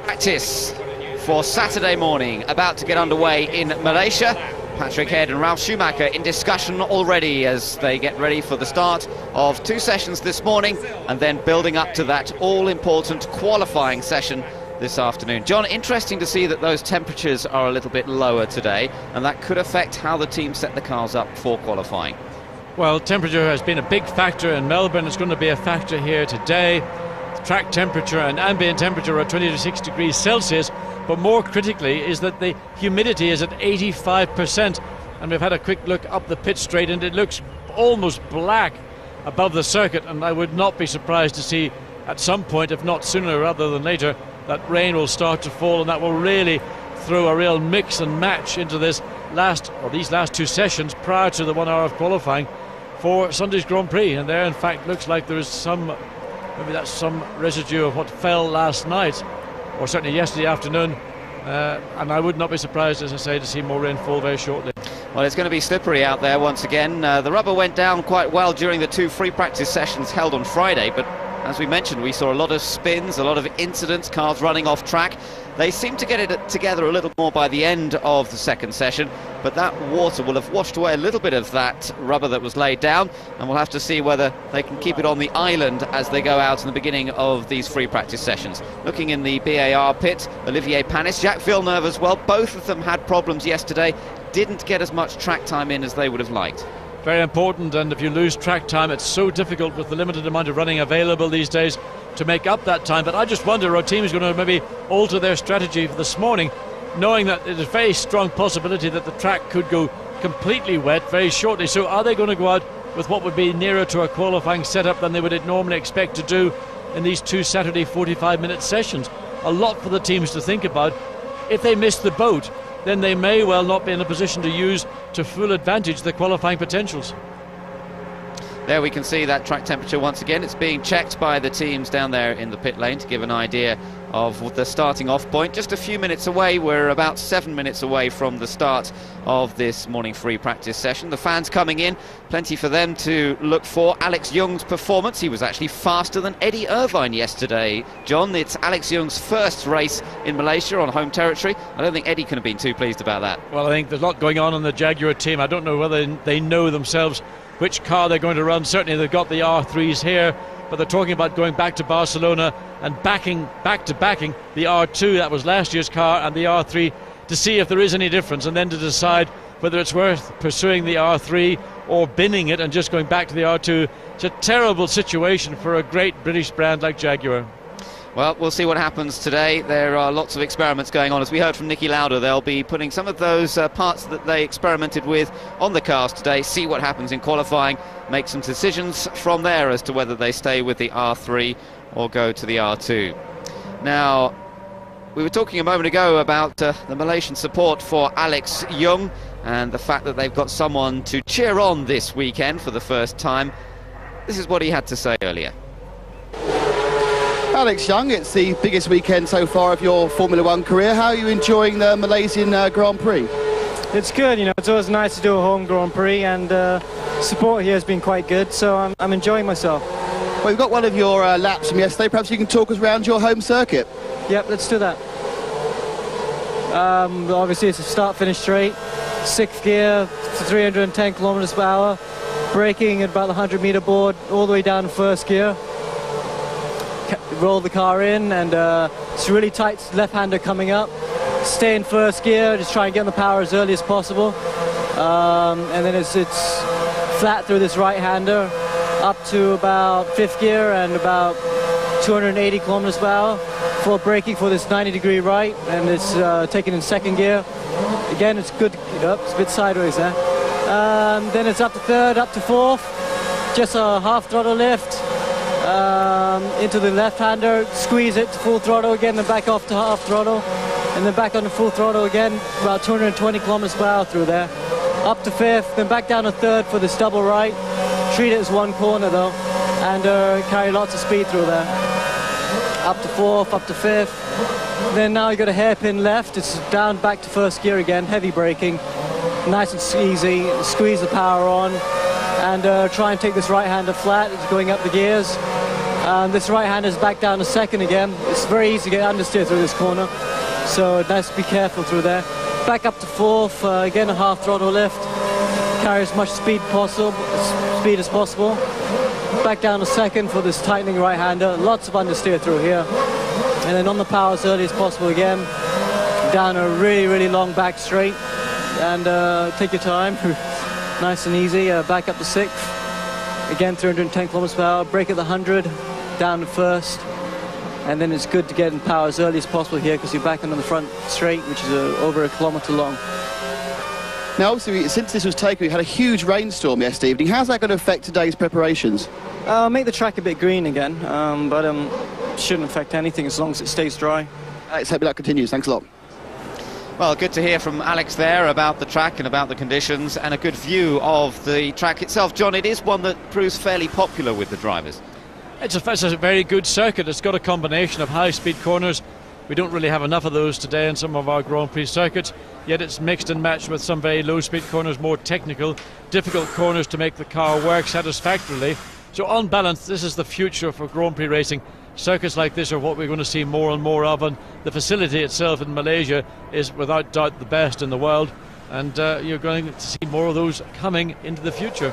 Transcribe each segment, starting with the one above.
Practice for Saturday morning about to get underway in Malaysia. Patrick Head and Ralf Schumacher in discussion already as they get ready for the start of 2 sessions this morning and then building up to that all-important qualifying session this afternoon. John, interesting to see that those temperatures are a little bit lower today, and that could affect how the team set the cars up for qualifying. Well, temperature has been a big factor in Melbourne. It's going to be a factor here today. Track temperature and ambient temperature are 26 degrees Celsius, but more critically is that the humidity is at 85%, and we've had a quick look up the pit straight and it looks almost black above the circuit, and I would not be surprised to see at some point, if not sooner rather than later, that rain will start to fall, and that will really throw a real mix and match into these last 2 sessions prior to the 1 hour of qualifying for Sunday's Grand Prix. And there in fact looks like there is maybe that's some residue of what fell last night, or certainly yesterday afternoon, and I would not be surprised, as I say, to see more rainfall very shortly. Well, it's going to be slippery out there once again. The rubber went down quite well during the 2 free practice sessions held on Friday, but as we mentioned, we saw a lot of spins, a lot of incidents, cars running off track. They seem to get it together a little more by the end of the second session, but that water will have washed away a little bit of that rubber that was laid down, and we'll have to see whether they can keep it on the island as they go out in the beginning of these free practice sessions. Looking in the BAR pit, Olivier Panis, Jacques Villeneuve as well, both of them had problems yesterday, didn't get as much track time in as they would have liked. Very important, and if you lose track time, it's so difficult with the limited amount of running available these days to make up that time. But I just wonder, our team is going to maybe alter their strategy for this morning, knowing that there's a very strong possibility that the track could go completely wet very shortly. So are they going to go out with what would be nearer to a qualifying setup than they would normally expect to do in these 2 Saturday 45-minute sessions? A lot for the teams to think about. If they miss the boat, then they may well not be in a position to use to full advantage the qualifying potentials. There we can see that track temperature once again. It's being checked by the teams down there in the pit lane to give an idea of the starting off point. Just a few minutes away, we're about 7 minutes away from the start of this morning free practice session. The fans coming in, plenty for them to look for. Alex Young's performance, he was actually faster than Eddie Irvine yesterday. John, it's Alex Young's first race in Malaysia on home territory. I don't think Eddie could have been too pleased about that. Well, I think there's a lot going on in the Jaguar team. I don't know whether they know themselves which car they're going to run. Certainly they've got the R3s here, but they're talking about going back to Barcelona and backing the R2, that was last year's car, and the R3 to see if there is any difference, and then to decide whether it's worth pursuing the R3 or binning it and just going back to the R2. It's a terrible situation for a great British brand like Jaguar. Well, we'll see what happens today. There are lots of experiments going on. As we heard from Niki Lauda, they'll be putting some of those parts that they experimented with on the cars today, see what happens in qualifying, make some decisions from there as to whether they stay with the R3 or go to the R2. Now, we were talking a moment ago about the Malaysian support for Alex Young and the fact that they've got someone to cheer on this weekend for the first time. This is what he had to say earlier. Alex Young, it's the biggest weekend so far of your Formula One career. How are you enjoying the Malaysian Grand Prix? It's good, you know, it's always nice to do a home Grand Prix, and support here has been quite good, so I'm enjoying myself. Well, we've got one of your laps from yesterday. Perhaps you can talk us around your home circuit. Yep, let's do that. Obviously it's a start-finish straight, 6th gear, 310 kilometers per hour, braking at about the 100-meter board, all the way down to 1st gear. Roll the car in, and it's a really tight left-hander coming up. Stay in 1st gear, just try and get on the power as early as possible. And then it's flat through this right-hander, up to about 5th gear and about 280 kilometers per hour before braking for this 90-degree right, and it's taken in 2nd gear. Again, it's good. It's a bit sideways there. Then it's up to 3rd, up to 4th, just a half throttle lift. Into the left-hander, squeeze it to full throttle again, then back off to half throttle, and then back on to full throttle again, about 220 kilometers per hour through there. Up to 5th, then back down to 3rd for this double right. Treat it as one corner though, and carry lots of speed through there. Up to 4th, up to 5th, Then now you got a hairpin left. It's down back to first gear again, heavy braking, nice and easy. Squeeze the power on, and try and take this right-hander flat. It's going up the gears. This right-hander is back down to second again. It's very easy to get understeer through this corner, so nice to be careful through there. Back up to fourth, again a half throttle lift. Carry as much speed as possible. Back down to second for this tightening right-hander. Lots of understeer through here. And then on the power as early as possible again. Down a really, really long back straight. And take your time. Nice and easy. Back up to sixth. Again, 310 kilometers per hour. Brake at the 100. Down to first. And then it's good to get in power as early as possible here because you're back on the front straight, which is over a kilometer long. Now, obviously, since this was taken, we had a huge rainstorm yesterday evening. How's that going to affect today's preparations? Make the track a bit green again, but shouldn't affect anything as long as it stays dry. Alex, hope that continues. Thanks a lot. Well, good to hear from Alex there about the track and about the conditions, and a good view of the track itself. John, it is one that proves fairly popular with the drivers. It's a very good circuit. It's got a combination of high-speed corners. We don't really have enough of those today in some of our Grand Prix circuits, yet it's mixed and matched with some very low-speed corners, more technical, difficult corners to make the car work satisfactorily. So on balance, this is the future for Grand Prix racing. Circuits like this are what we're going to see more and more of, and the facility itself in Malaysia is without doubt the best in the world, and you're going to see more of those coming into the future.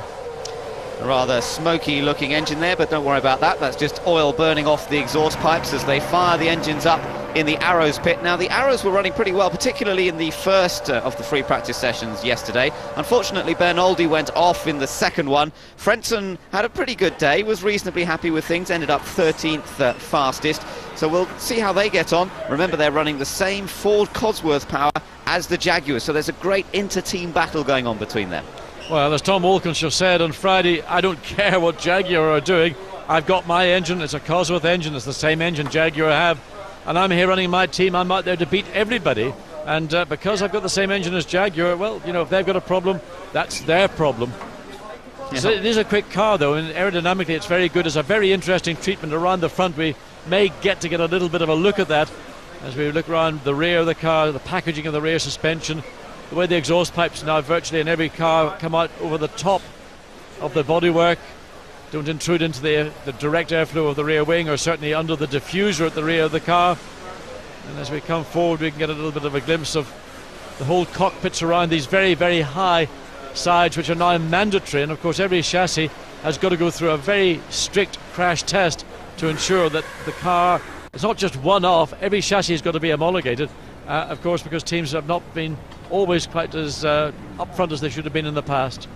A rather smoky looking engine there, but don't worry about that. That's just oil burning off the exhaust pipes as they fire the engines up in the Arrows pit. Now, the Arrows were running pretty well, particularly in the first of the free practice sessions yesterday. Unfortunately, Bernoldi went off in the second one. Frentzen had a pretty good day, was reasonably happy with things, ended up 13th fastest. So we'll see how they get on. Remember, they're running the same Ford Cosworth power as the Jaguar, so there's a great inter-team battle going on between them. Well, as Tom Wolkinshaw said on Friday, I don't care what Jaguar are doing. I've got my engine. It's a Cosworth engine. It's the same engine Jaguar have. And I'm here running my team. I'm out there to beat everybody. And because I've got the same engine as Jaguar, well, you know, if they've got a problem, that's their problem. Yeah. So it is a quick car, though, and aerodynamically it's very good. It's a very interesting treatment around the front. We may get a little bit of a look at that as we look around the rear of the car, the packaging of the rear suspension, the way the exhaust pipes now virtually in every car come out over the top of the bodywork, don't intrude into the direct airflow of the rear wing, or certainly under the diffuser at the rear of the car. And as we come forward, we can get a little bit of a glimpse of the whole cockpits around these very, very high sides, which are now mandatory. And of course, every chassis has got to go through a very strict crash test to ensure that the car is not just one-off. Every chassis has got to be homologated, of course, because teams have not been always quite as upfront as they should have been in the past.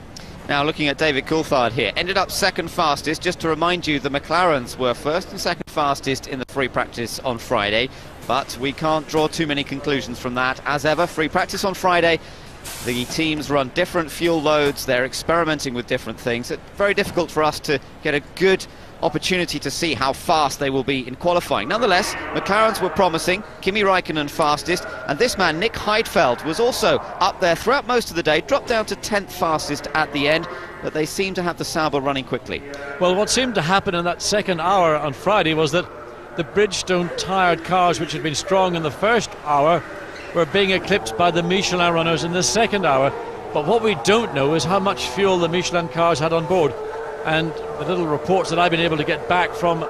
Now, looking at David Coulthard here, ended up second fastest. Just to remind you, the McLarens were first and second fastest in the free practice on Friday, but we can't draw too many conclusions from that. As ever, free practice on Friday, the teams run different fuel loads, they're experimenting with different things. It's very difficult for us to get a good opportunity to see how fast they will be in qualifying. Nonetheless, McLarens were promising, Kimi Räikkönen fastest, and this man, Nick Heidfeld, was also up there throughout most of the day, dropped down to 10th fastest at the end, but they seem to have the Sauber running quickly. Well, what seemed to happen in that second hour on Friday was that the Bridgestone tired cars, which had been strong in the first hour, were being eclipsed by the Michelin runners in the second hour. But what we don't know is how much fuel the Michelin cars had on board. And the little reports that I've been able to get back from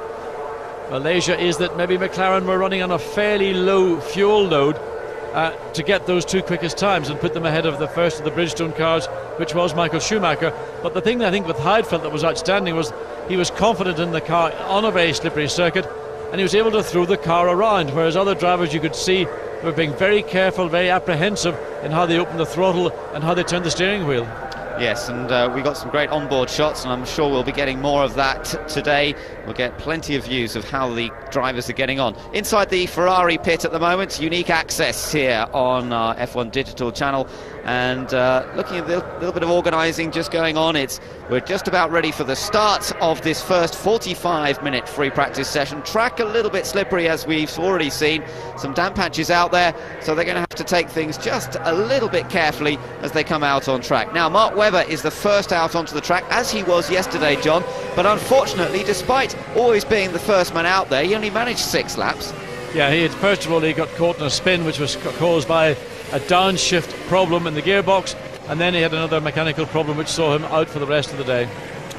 Malaysia is that maybe McLaren were running on a fairly low fuel load to get those two quickest times and put them ahead of the first of the Bridgestone cars, which was Michael Schumacher. But the thing I think with Heidfeld that was outstanding was he was confident in the car on a very slippery circuit, and he was able to throw the car around, whereas other drivers you could see were being very careful, very apprehensive in how they opened the throttle and how they turned the steering wheel. Yes, and we got some great onboard shots, and I'm sure we'll be getting more of that today. We'll get plenty of views of how the drivers are getting on. Inside the Ferrari pit at the moment, unique access here on our F1 digital channel, and looking at a little bit of organising just going on. We're just about ready for the start of this first 45-minute free practice session. Track a little bit slippery, as we've already seen. Some damp patches out there, so they're going to have to take things just a little bit carefully as they come out on track. Now, Mark Webber is the first out onto the track, as he was yesterday, John, but unfortunately, despite always being the first man out there, he only managed 6 laps. Yeah, first of all he got caught in a spin which was caused by a downshift problem in the gearbox, and then he had another mechanical problem which saw him out for the rest of the day.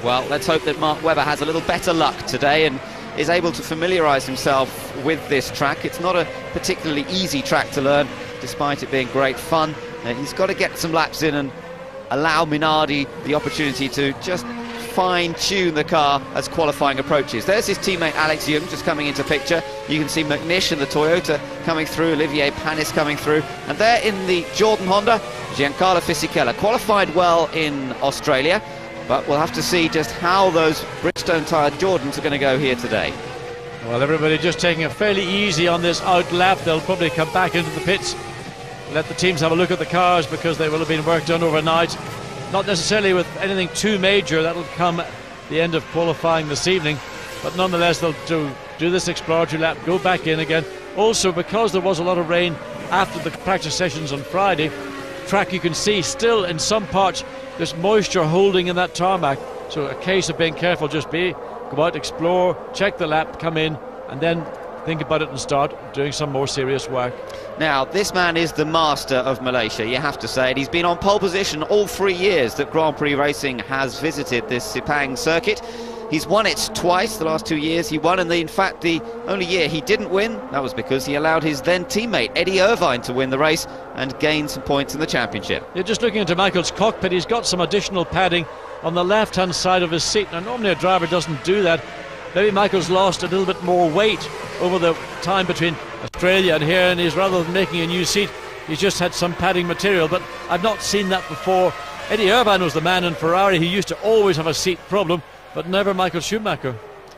Well, let's hope that Mark Webber has a little better luck today and is able to familiarise himself with this track. It's not a particularly easy track to learn, despite it being great fun. He's got to get some laps in and allow Minardi the opportunity to just fine-tune the car as qualifying approaches. There's his teammate Alex Young just coming into picture. You can see McNish and the Toyota coming through, Olivier Panis coming through, and there in the Jordan Honda, Giancarlo Fisichella. Qualified well in Australia, but we'll have to see just how those Bridgestone-tired Jordans are going to go here today. Well, everybody just taking it fairly easy on this out lap. They'll probably come back into the pits, let the teams have a look at the cars, because they will have been worked on overnight. Not necessarily with anything too major. That'll come at the end of qualifying this evening, but nonetheless they'll do this exploratory lap, go back in again. Also, because there was a lot of rain after the practice sessions on Friday, track you can see still in some parts there's moisture holding in that tarmac, so a case of being careful. Just go out, explore, check the lap, come in, and then think about it and start doing some more serious work. Now, this man is the master of Malaysia, you have to say it. He's been on pole position all 3 years that Grand Prix Racing has visited this Sepang circuit. He's won it twice, the last 2 years he won, and in fact the only year he didn't win, that was because he allowed his then teammate Eddie Irvine to win the race and gain some points in the championship. You're just looking into Michael's cockpit. He's got some additional padding on the left-hand side of his seat. Now, normally a driver doesn't do that. Maybe Michael's lost a little bit more weight over the time between Australia and here, and he's, rather than making a new seat, he's just had some padding material, but I've not seen that before. Eddie Irvine was the man in Ferrari who used to always have a seat problem, but never Michael Schumacher.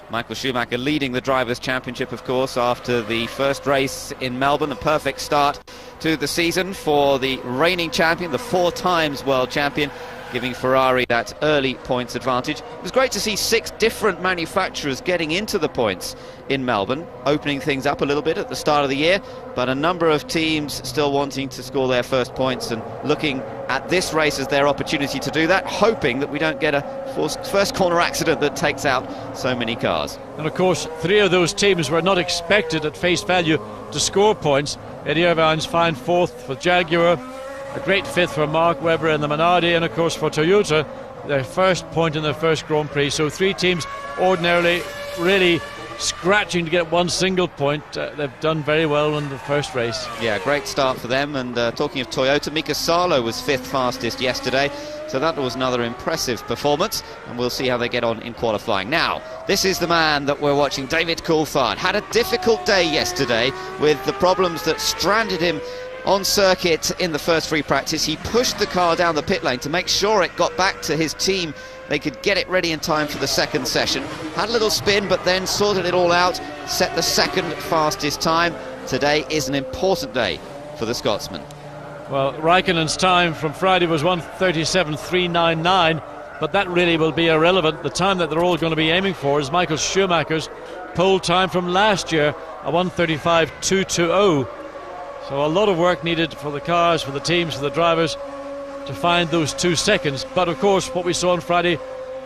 Michael Schumacher leading the Drivers' Championship, of course, after the first race in Melbourne. A perfect start to the season for the reigning champion, the 4 times world champion, giving Ferrari that early points advantage. It was great to see 6 different manufacturers getting into the points in Melbourne, opening things up a little bit at the start of the year, but a number of teams still wanting to score their first points and looking at this race as their opportunity to do that, hoping that we don't get a first corner accident that takes out so many cars. And of course 3 of those teams were not expected at face value to score points. Eddie Irvine's fine 4th for Jaguar, a great 5th for Mark Webber and the Minardi, and of course for Toyota, their first point in their first Grand Prix. So 3 teams ordinarily really scratching to get 1 single point. They've done very well in the first race. Yeah, great start for them. And talking of Toyota, Mika Salo was 5th fastest yesterday, so that was another impressive performance, and we'll see how they get on in qualifying. Now, this is the man that we're watching, David Coulthard. Had a difficult day yesterday with the problems that stranded him on circuit in the first free practice. He pushed the car down the pit lane to make sure it got back to his team. They could get it ready in time for the second session. Had a little spin, but then sorted it all out, set the second fastest time. Today is an important day for the Scotsman. Well, Raikkonen's time from Friday was 1:37.399, but that really will be irrelevant. The time that they're all going to be aiming for is Michael Schumacher's pole time from last year, a 1:35.220. So a lot of work needed for the cars, for the teams, for the drivers to find those 2 seconds. But of course what we saw on Friday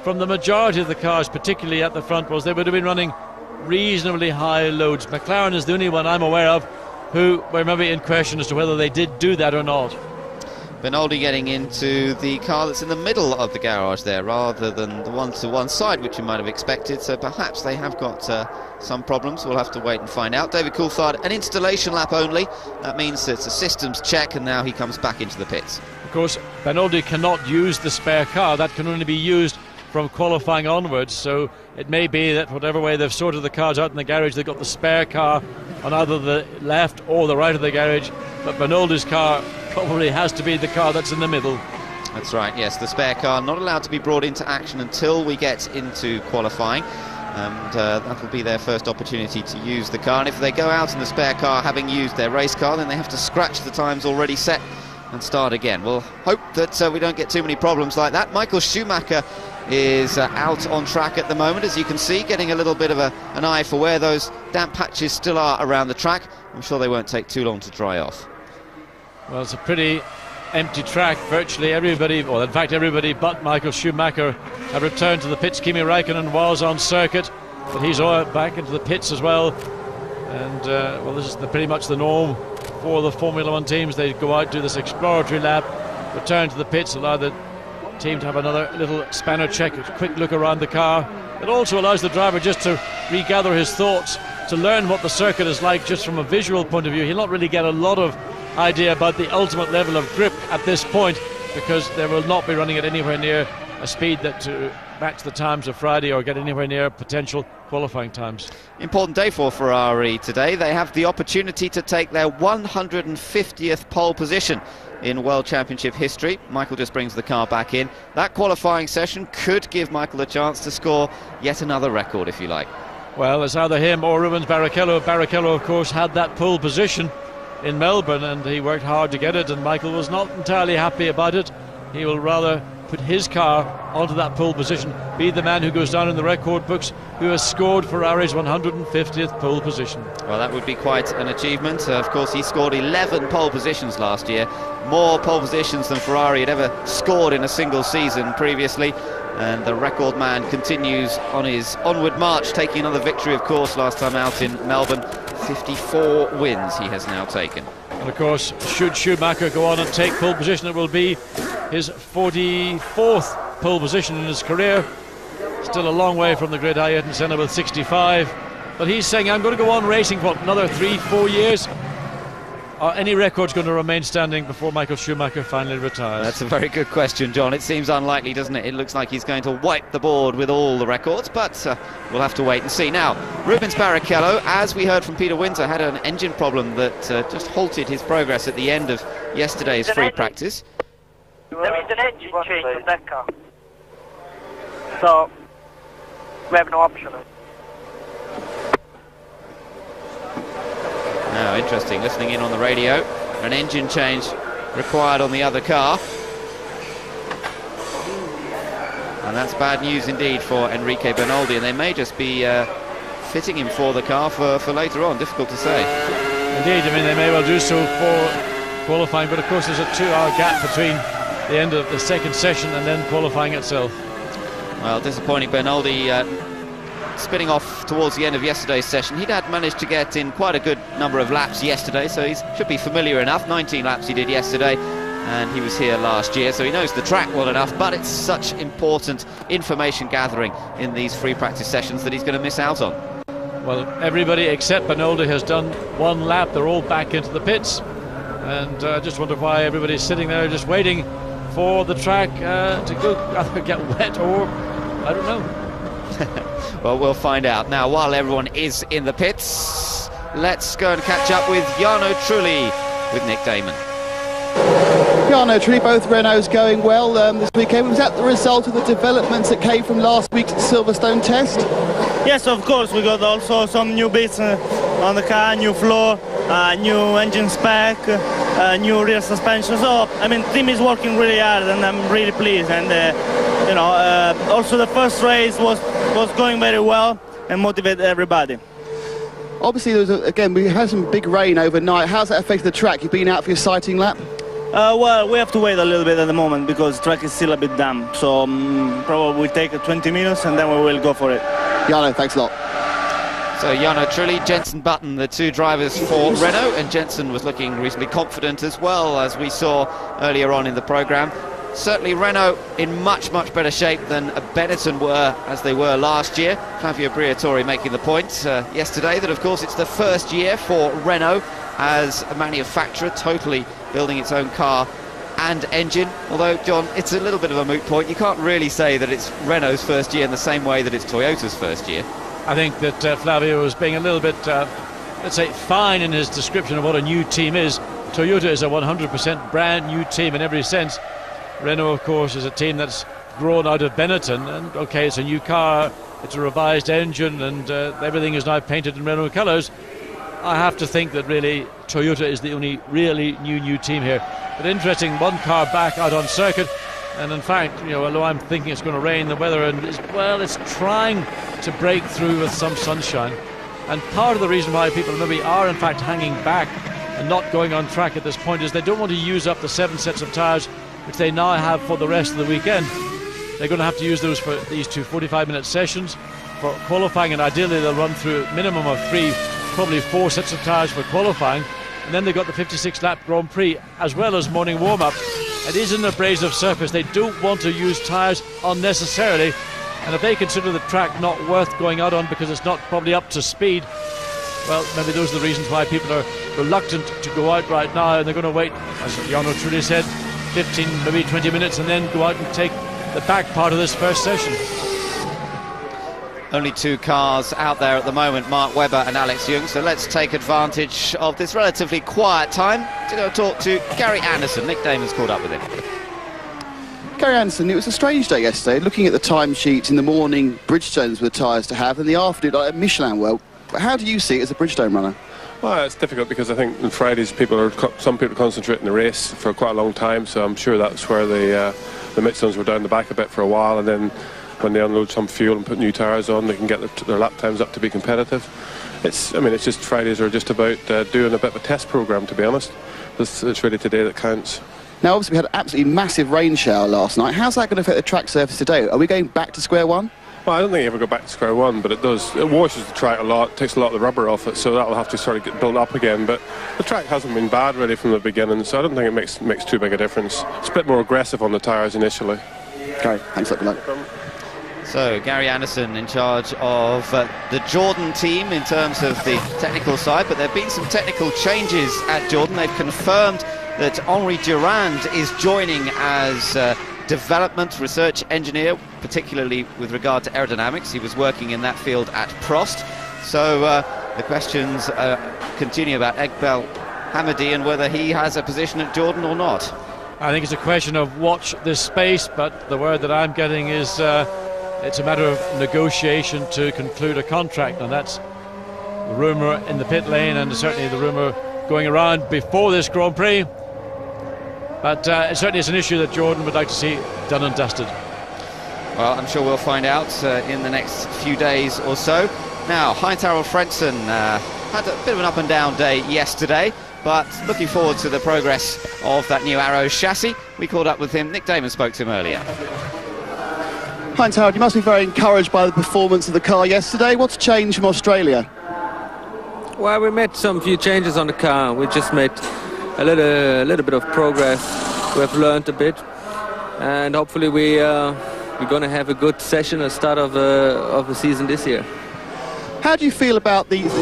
from the majority of the cars, particularly at the front, was they would have been running reasonably high loads. McLaren is the only one I'm aware of who were maybe in question as to whether they did do that or not. Benoldi getting into the car that's in the middle of the garage there rather than the one to one side, which you might have expected, so perhaps they have got some problems. We'll have to wait and find out. David Coulthard, an installation lap only. That means it's a systems check, and now he comes back into the pits. Of course, Benoldi cannot use the spare car. That can only be used from qualifying onwards, so it may be that whatever way they've sorted the cars out in the garage, they've got the spare car on either the left or the right of the garage, but Benoldi's car probably has to be the car that's in the middle. That's right, yes, the spare car not allowed to be brought into action until we get into qualifying, and that'll be their first opportunity to use the car. And if they go out in the spare car having used their race car, then they have to scratch the times already set and start again. We'll hope that we don't get too many problems like that. Michael Schumacher is out on track at the moment, as you can see, getting a little bit of an eye for where those damp patches still are around the track. I'm sure they won't take too long to dry off. Well, it's a pretty empty track. Virtually everybody, well, in fact everybody but Michael Schumacher have returned to the pits. Kimi Raikkonen was on circuit, but he's back into the pits as well. And well, this is pretty much the norm for the Formula One teams. They go out, do this exploratory lap, return to the pits, allow the team to have another little spanner check, a quick look around the car. It also allows the driver just to regather his thoughts, to learn what the circuit is like just from a visual point of view. He'll not really get a lot of idea about the ultimate level of grip at this point, because they will not be running at anywhere near a speed that to match the times of Friday or get anywhere near potential qualifying times. Important day for Ferrari today. They have the opportunity to take their 150th pole position in World Championship history. Michael just brings the car back in. That qualifying session could give Michael a chance to score yet another record, if you like. Well, it's either him or Rubens Barrichello. Barrichello, of course, had that pole position in Melbourne, and he worked hard to get it, and Michael was not entirely happy about it. He will rather put his car onto that pole position, be the man who goes down in the record books, who has scored Ferrari's 150th pole position. Well, that would be quite an achievement. Of course, he scored 11 pole positions last year, more pole positions than Ferrari had ever scored in a single season previously, and the record man continues on his onward march, taking another victory, of course, last time out in Melbourne. 54 wins he has now taken. And of course, should Schumacher go on and take pole position, it will be his 44th pole position in his career. Still a long way from the great Ayrton Senna with 65, but he's saying, I'm going to go on racing for another 3-4 years. Are any records going to remain standing before Michael Schumacher finally retires? That's a very good question, John. It seems unlikely, doesn't it? It looks like he's going to wipe the board with all the records, but we'll have to wait and see. Now, Rubens Barrichello, as we heard from Peter Windsor, had an engine problem that just halted his progress at the end of yesterday's free practice. There is an engine change on that car, so we have no option. Now, interesting, listening in on the radio, an engine change required on the other car. And that's bad news indeed for Enrique Bernoldi, and they may just be fitting him for the car for later on. Difficult to say. Indeed, I mean, they may well do so for qualifying, but of course there's a 2-hour gap between the end of the second session and then qualifying itself. Well, disappointing. Bernoldi spinning off towards the end of yesterday's session. He'd had managed to get in quite a good number of laps yesterday, so he should be familiar enough. 19 laps he did yesterday, and he was here last year, so he knows the track well enough, but it's such important information gathering in these free practice sessions that he's going to miss out on. Well, everybody except Bernoldi has done one lap. They're all back into the pits, and I just wonder why everybody's sitting there just waiting for the track to go either get wet or I don't know. Well, we'll find out. Now, while everyone is in the pits, let's go and catch up with Jarno Trulli with Nick Damon. Jarno Trulli, both Renaults going well this weekend. Was that the result of the developments that came from last week's Silverstone test? Yes, of course. We got also some new bits on the car, new floor, new engine spec, new rear suspension. So, I mean, the team is working really hard, and I'm really pleased. And you know, also the first race was going very well and motivated everybody. Obviously, again, we had some big rain overnight. How's that affected the track? You've been out for your sighting lap? Well, we have to wait a little bit at the moment because the track is still a bit damp. So probably we'll take 20 minutes and then we will go for it. Jarno, thanks a lot. So Jarno Trulli, Jenson Button, the two drivers for Renault, and Jenson was looking reasonably confident as well, as we saw earlier on in the programme. Certainly Renault in much better shape than Benetton were, as they were last year. Flavio Briatore making the point yesterday that, of course, it's the first year for Renault as a manufacturer, totally building its own car and engine. Although, John, it's a little bit of a moot point. You can't really say that it's Renault's first year in the same way that it's Toyota's first year. I think that Flavio was being a little bit, let's say, fine in his description of what a new team is. Toyota is a 100% brand new team in every sense. Renault, of course, is a team that's grown out of Benetton, and okay, it's a new car, it's a revised engine, and everything is now painted in Renault colours. I have to think that really Toyota is the only really new team here. But interesting, one car back out on circuit, and in fact, you know, although I'm thinking it's going to rain, the weather it's trying to break through with some sunshine. And part of the reason why people maybe are in fact hanging back and not going on track at this point is they don't want to use up the 7 sets of tyres which they now have for the rest of the weekend. They're going to have to use those for these two 45-minute sessions for qualifying, and ideally they'll run through a minimum of 3 probably 4 sets of tyres for qualifying, and then they've got the 56 lap Grand Prix as well as morning warm-up. It is an abrasive surface. They don't want to use tyres unnecessarily, and if they consider the track not worth going out on because it's not probably up to speed, well, maybe those are the reasons why people are reluctant to go out right now, and they're going to wait, as Jarno truly said, 15, maybe 20 minutes, and then go out and take the back part of this first session. Only 2 cars out there at the moment, Mark Webber and Alex Young, so let's take advantage of this relatively quiet time to go talk to Gary Anderson. Nick Damon's caught up with him. Gary Anderson, it was a strange day yesterday. Looking at the timesheets in the morning, Bridgestones were tyres to have, and the afternoon, like Michelin were. How do you see it as a Bridgestone runner? Well, it's difficult because I think on Fridays some people concentrate in the race for quite a long time, so I'm sure that's where the Michelin's were down the back a bit for a while, and then when they unload some fuel and put new tyres on, they can get their lap times up to be competitive. It's just Fridays are just about doing a bit of a test programme, to be honest. It's really today that counts. Now, obviously, we had an absolutely massive rain shower last night. How's that going to affect the track surface today? Are we going back to square one? Well, I don't think you ever go back to square one, but it does. It washes the track a lot, takes a lot of the rubber off it, so that'll have to sort of get built up again. But the track hasn't been bad really from the beginning, so I don't think it makes too big a difference. It's a bit more aggressive on the tyres initially. Okay, thanks a lot. Good luck. So Gary Anderson in charge of the Jordan team in terms of the technical side, but there have been some technical changes at Jordan. They've confirmed that Henri Durand is joining as development research engineer, particularly with regard to aerodynamics. He was working in that field at Prost. So the questions continue about Egbel Hamadi and whether he has a position at Jordan or not. I think it's a question of watch this space, but the word that I'm getting is it's a matter of negotiation to conclude a contract, and that's the rumour in the pit lane and certainly the rumour going around before this Grand Prix. But it certainly is an issue that Jordan would like to see done and dusted. Well, I'm sure we'll find out in the next few days or so. Now, Heinz-Harald Frentzen had a bit of an up and down day yesterday, but looking forward to the progress of that new Arrow chassis. We caught up with him. Nick Damon spoke to him earlier. Heinz-Harald, you must be very encouraged by the performance of the car yesterday. What's changed from Australia? Well, we made some few changes on the car. We just made a little bit of progress. We have learned a bit, and hopefully we're going to have a good session at the start of the season this year. How do you feel about these?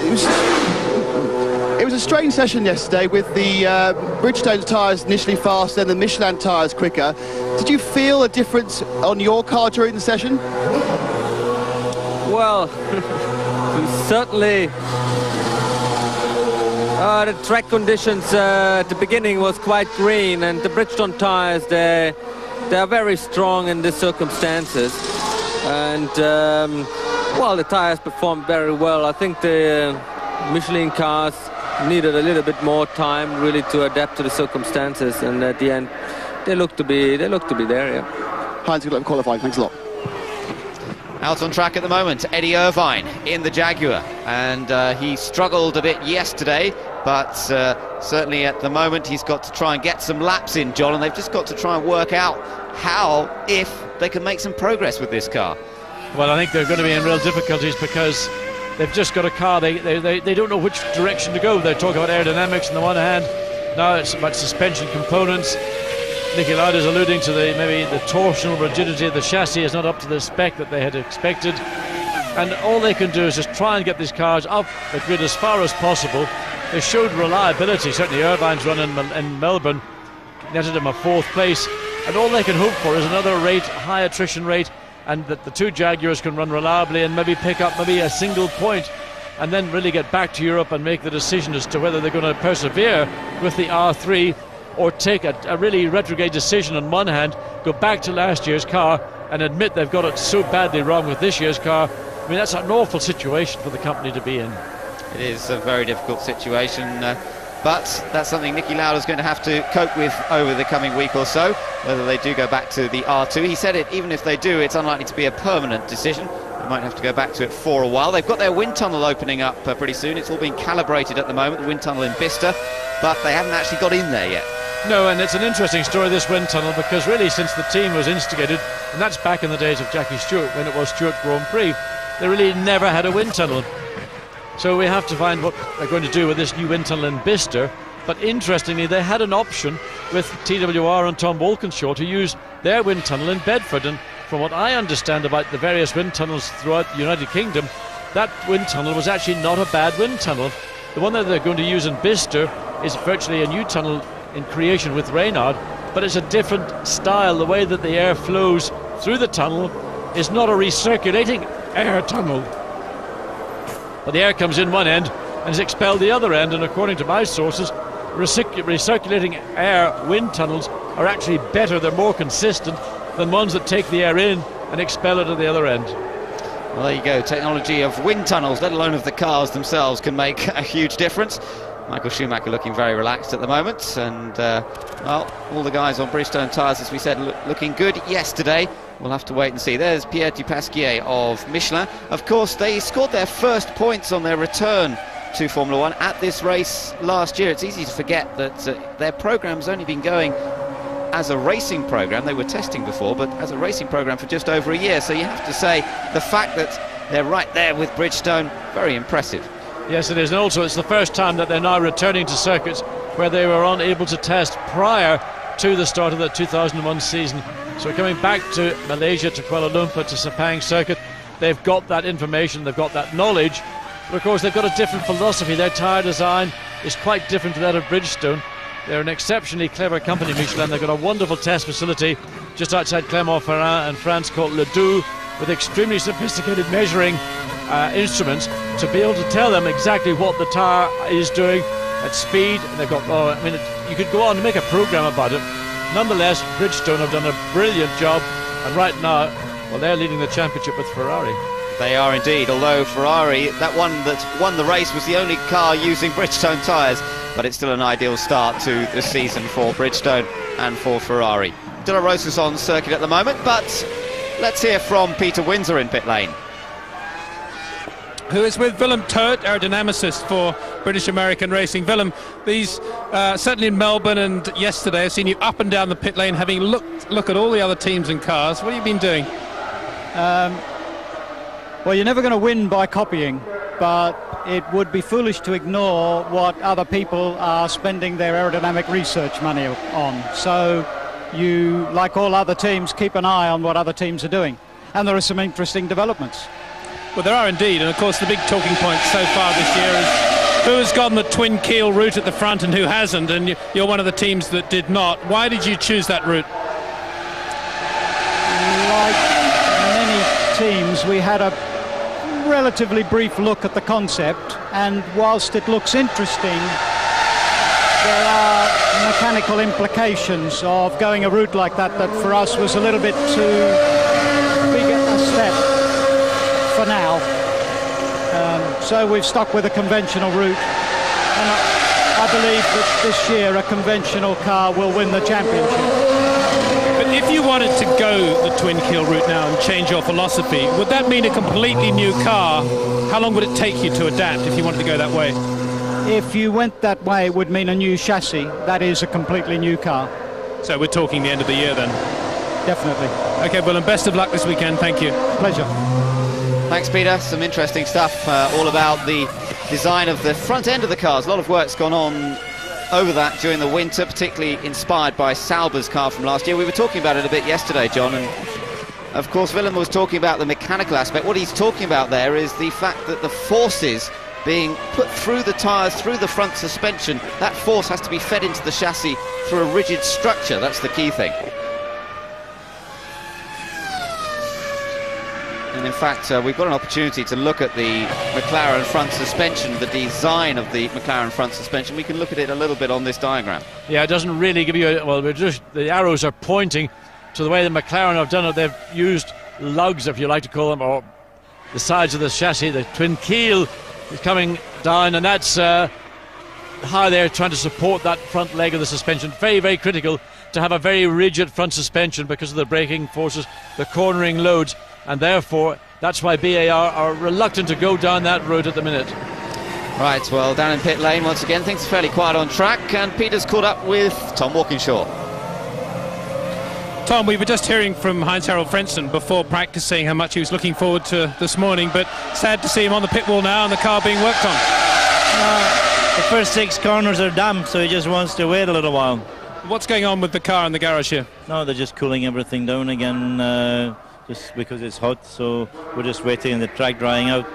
It was a strange session yesterday with the Bridgestone tyres initially faster and the Michelin tyres quicker. Did you feel a difference on your car during the session? Well, certainly the track conditions at the beginning was quite green, and the Bridgestone tyres, they are very strong in these circumstances. And well, the tyres performed very well. I think the Michelin cars needed a little bit more time really to adapt to the circumstances, and at the end they look to be there. Yeah. Heinz, good luck qualifying. Thanks a lot. Out on track at the moment, Eddie Irvine in the Jaguar, and he struggled a bit yesterday, but certainly at the moment he's got to try and get some laps in, John, and they've just got to try and work out how, if they can make some progress with this car. Well, I think they're going to be in real difficulties because they've just got a car, they don't know which direction to go. They talk about aerodynamics on the one hand, now it's about suspension components. Niki Lauda's alluding to maybe the torsional rigidity of the chassis is not up to the spec that they had expected, and all they can do is just try and get these cars off the grid as far as possible. They showed reliability, certainly Irvine's run in Melbourne netted him a 4th place, and all they can hope for is another high attrition rate, and that the two Jaguars can run reliably and maybe pick up maybe a single point, and then really get back to Europe and make the decision as to whether they're going to persevere with the R3 or take a really retrograde decision on one hand, go back to last year's car and admit they've got it so badly wrong with this year's car. I mean, that's an awful situation for the company to be in. It is a very difficult situation, but that's something Niki Lauda's going to have to cope with over the coming week or so, whether they do go back to the R2. He said it, even if they do, it's unlikely to be a permanent decision. They might have to go back to it for a while. They've got their wind tunnel opening up pretty soon. It's all being calibrated at the moment, the wind tunnel in Bicester, but they haven't actually got in there yet. No, and it's an interesting story, this wind tunnel, because really since the team was instigated, and that's back in the days of Jackie Stewart when it was Stewart Grand Prix, they really never had a wind tunnel. So we have to find what they're going to do with this new wind tunnel in Bicester. But interestingly, they had an option with TWR and Tom Walkinshaw to use their wind tunnel in Bedford. And from what I understand about the various wind tunnels throughout the United Kingdom, that wind tunnel was actually not a bad wind tunnel. The one that they're going to use in Bicester is virtually a new tunnel in creation with Reynard, but it's a different style. The way that the air flows through the tunnel is not a recirculating air tunnel, but the air comes in one end and is expelled the other end. And according to my sources, recirculating air wind tunnels are actually better, they're more consistent than ones that take the air in and expel it at the other end. Well, there you go. Technology of wind tunnels, let alone of the cars themselves, can make a huge difference. Michael Schumacher looking very relaxed at the moment, and well, all the guys on Bridgestone tyres, as we said, looking good yesterday. We'll have to wait and see. There's Pierre Dupasquier of Michelin. Of course, they scored their first points on their return to Formula One at this race last year. It's easy to forget that their program's only been going as a racing program. They were testing before, but as a racing program for just over a year. So you have to say the fact that they're right there with Bridgestone, very impressive. Yes, it is, and also it's the first time that they're now returning to circuits where they were unable to test prior to the start of the 2001 season. So coming back to Malaysia, to Kuala Lumpur, to Sepang circuit, they've got that information, they've got that knowledge, but of course they've got a different philosophy. Their tyre design is quite different to that of Bridgestone. They're an exceptionally clever company, Michelin. They've got a wonderful test facility just outside Clermont-Ferrand in France called Le Doux, with extremely sophisticated measuring instruments to be able to tell them exactly what the tyre is doing at speed. And they've got, you could go on and make a program about it. Nonetheless, Bridgestone have done a brilliant job, and right now, well, they're leading the championship with Ferrari. They are indeed, although Ferrari, that one that won the race, was the only car using Bridgestone tyres, but it's still an ideal start to the season for Bridgestone and for Ferrari. De La Rosa's on circuit at the moment, but let's hear from Peter Windsor in pit lane, who is with Willem Todt, aerodynamicist for British American Racing. Willem, these certainly in Melbourne and yesterday, I've seen you up and down the pit lane, having look at all the other teams and cars. What have you been doing? Well, you're never going to win by copying, but it would be foolish to ignore what other people are spending their aerodynamic research money on. So you, like all other teams, keep an eye on what other teams are doing. And there are some interesting developments. Well, there are indeed, and of course the big talking point so far this year is who has gone the twin keel route at the front and who hasn't, and you're one of the teams that did not. Why did you choose that route? Like many teams, we had a relatively brief look at the concept, and whilst it looks interesting, there are mechanical implications of going a route like that for us was a little bit too big a step for now. So we've stuck with a conventional route, and I believe that this year a conventional car will win the championship. But if you wanted to go the twin keel route now and change your philosophy, would that mean a completely new car? How long would it take you to adapt if you wanted to go that way? If you went that way, it would mean a new chassis. That is a completely new car. So we're talking the end of the year then? Definitely. Okay, well, and best of luck this weekend. Thank you. Pleasure. Thanks, Peter. Some interesting stuff all about the design of the front end of the cars. A lot of work's gone on over that during the winter, particularly inspired by Sauber's car from last year. We were talking about it a bit yesterday, John, and of course Willem was talking about the mechanical aspect. What he's talking about there is the fact that the forces being put through the tyres, through the front suspension, that force has to be fed into the chassis through a rigid structure. That's the key thing. And in fact, we've got an opportunity to look at the McLaren front suspension, the design of the McLaren front suspension. We can look at it a little bit on this diagram. Yeah, it doesn't really give you the arrows are pointing to the way the McLaren have done it. They've used lugs, if you like to call them, or the sides of the chassis. The twin keel is coming down, and that's how they're trying to support that front leg of the suspension. Very, very critical to have a very rigid front suspension because of the braking forces, the cornering loads, and therefore that's why BAR are reluctant to go down that road at the minute. Right, well, down in pit lane once again, things are fairly quiet on track, and Peter's caught up with Tom Walkinshaw. Tom, we were just hearing from Heinz-Harald Frentzen before practicing how much he was looking forward to this morning, but sad to see him on the pit wall now and the car being worked on. The first 6 corners are damp, so he just wants to wait a little while. What's going on with the car in the garage here? No, they're just cooling everything down again, just because it's hot, so we're just waiting on the track drying out.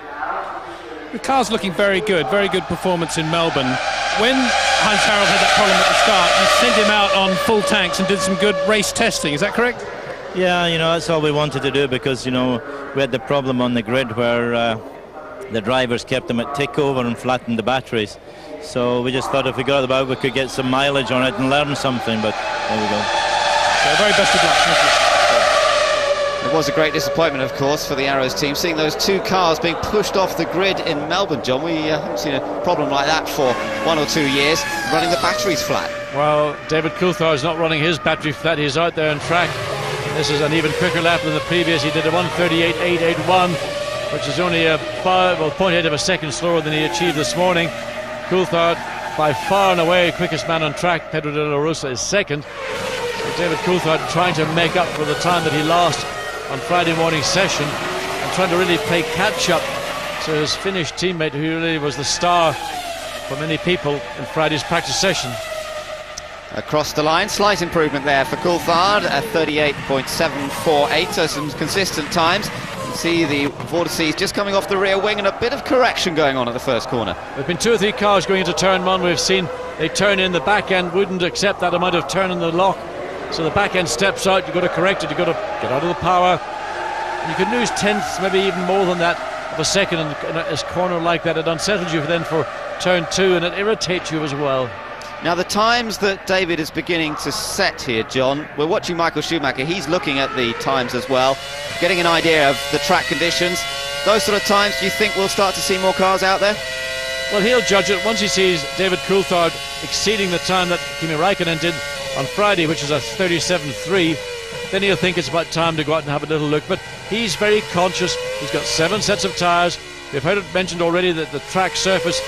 The car's looking very good performance in Melbourne. When Heinz-Harald had that problem at the start, you sent him out on full tanks and did some good race testing, is that correct? Yeah, that's all we wanted to do, because, we had the problem on the grid where the drivers kept them at tick over and flattened the batteries. So we just thought if we got about, we could get some mileage on it and learn something, but there we go. So very best of luck. Thank you. It was a great disappointment, of course, for the Arrows team, seeing those 2 cars being pushed off the grid in Melbourne, John. We haven't seen a problem like that for 1 or 2 years, running the batteries flat. Well, David Coulthard is not running his battery flat. He's out there on track. This is an even quicker lap than the previous. He did a 1:38.881, which is only a 0.8 of a second slower than he achieved this morning. Coulthard, by far and away quickest man on track. Pedro de la Rosa is second. So David Coulthard trying to make up for the time that he lost on Friday morning session and trying to really play catch-up to his Finnish teammate, who really was the star for many people in Friday's practice session. Across the line, slight improvement there for Coulthard at 38.748, so some consistent times. You can see the vortices just coming off the rear wing and a bit of correction going on at the first corner. There have been 2 or 3 cars going into turn 1. We've seen they turn in, the back end wouldn't accept that amount of turn in the lock. So the back end steps out, you've got to correct it, you've got to get out of the power. You could lose tenths, maybe even more than that, of a second in a corner like that. It unsettles you then for turn 2, and it irritates you as well. Now the times that David is beginning to set here, John, we're watching Michael Schumacher. He's looking at the times as well, getting an idea of the track conditions. Those sort of times, do you think we'll start to see more cars out there? Well, he'll judge it once he sees David Coulthard exceeding the time that Kimi Raikkonen did on Friday, which is a 37.3. Then he'll think it's about time to go out and have a little look. But he's very conscious. He's got 7 sets of tyres. We've heard it mentioned already that the track surface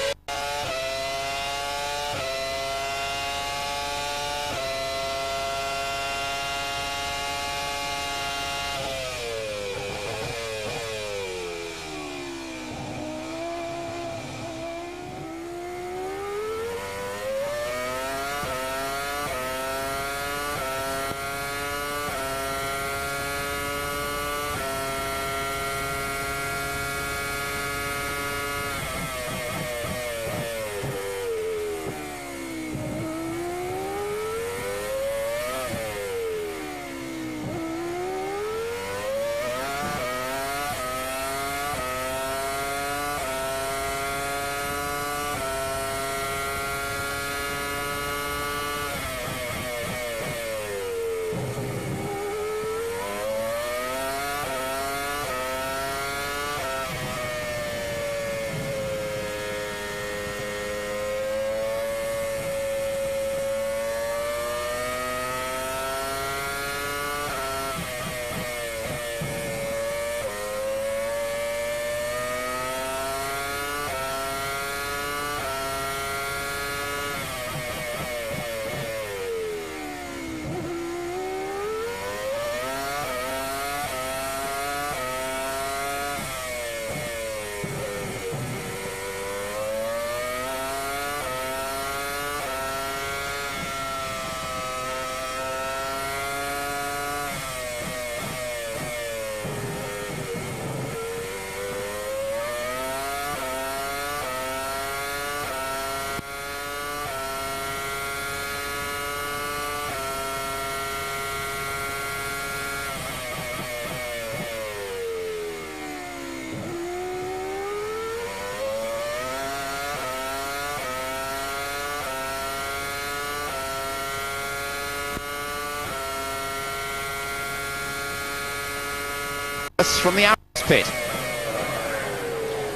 from the Arrows pit.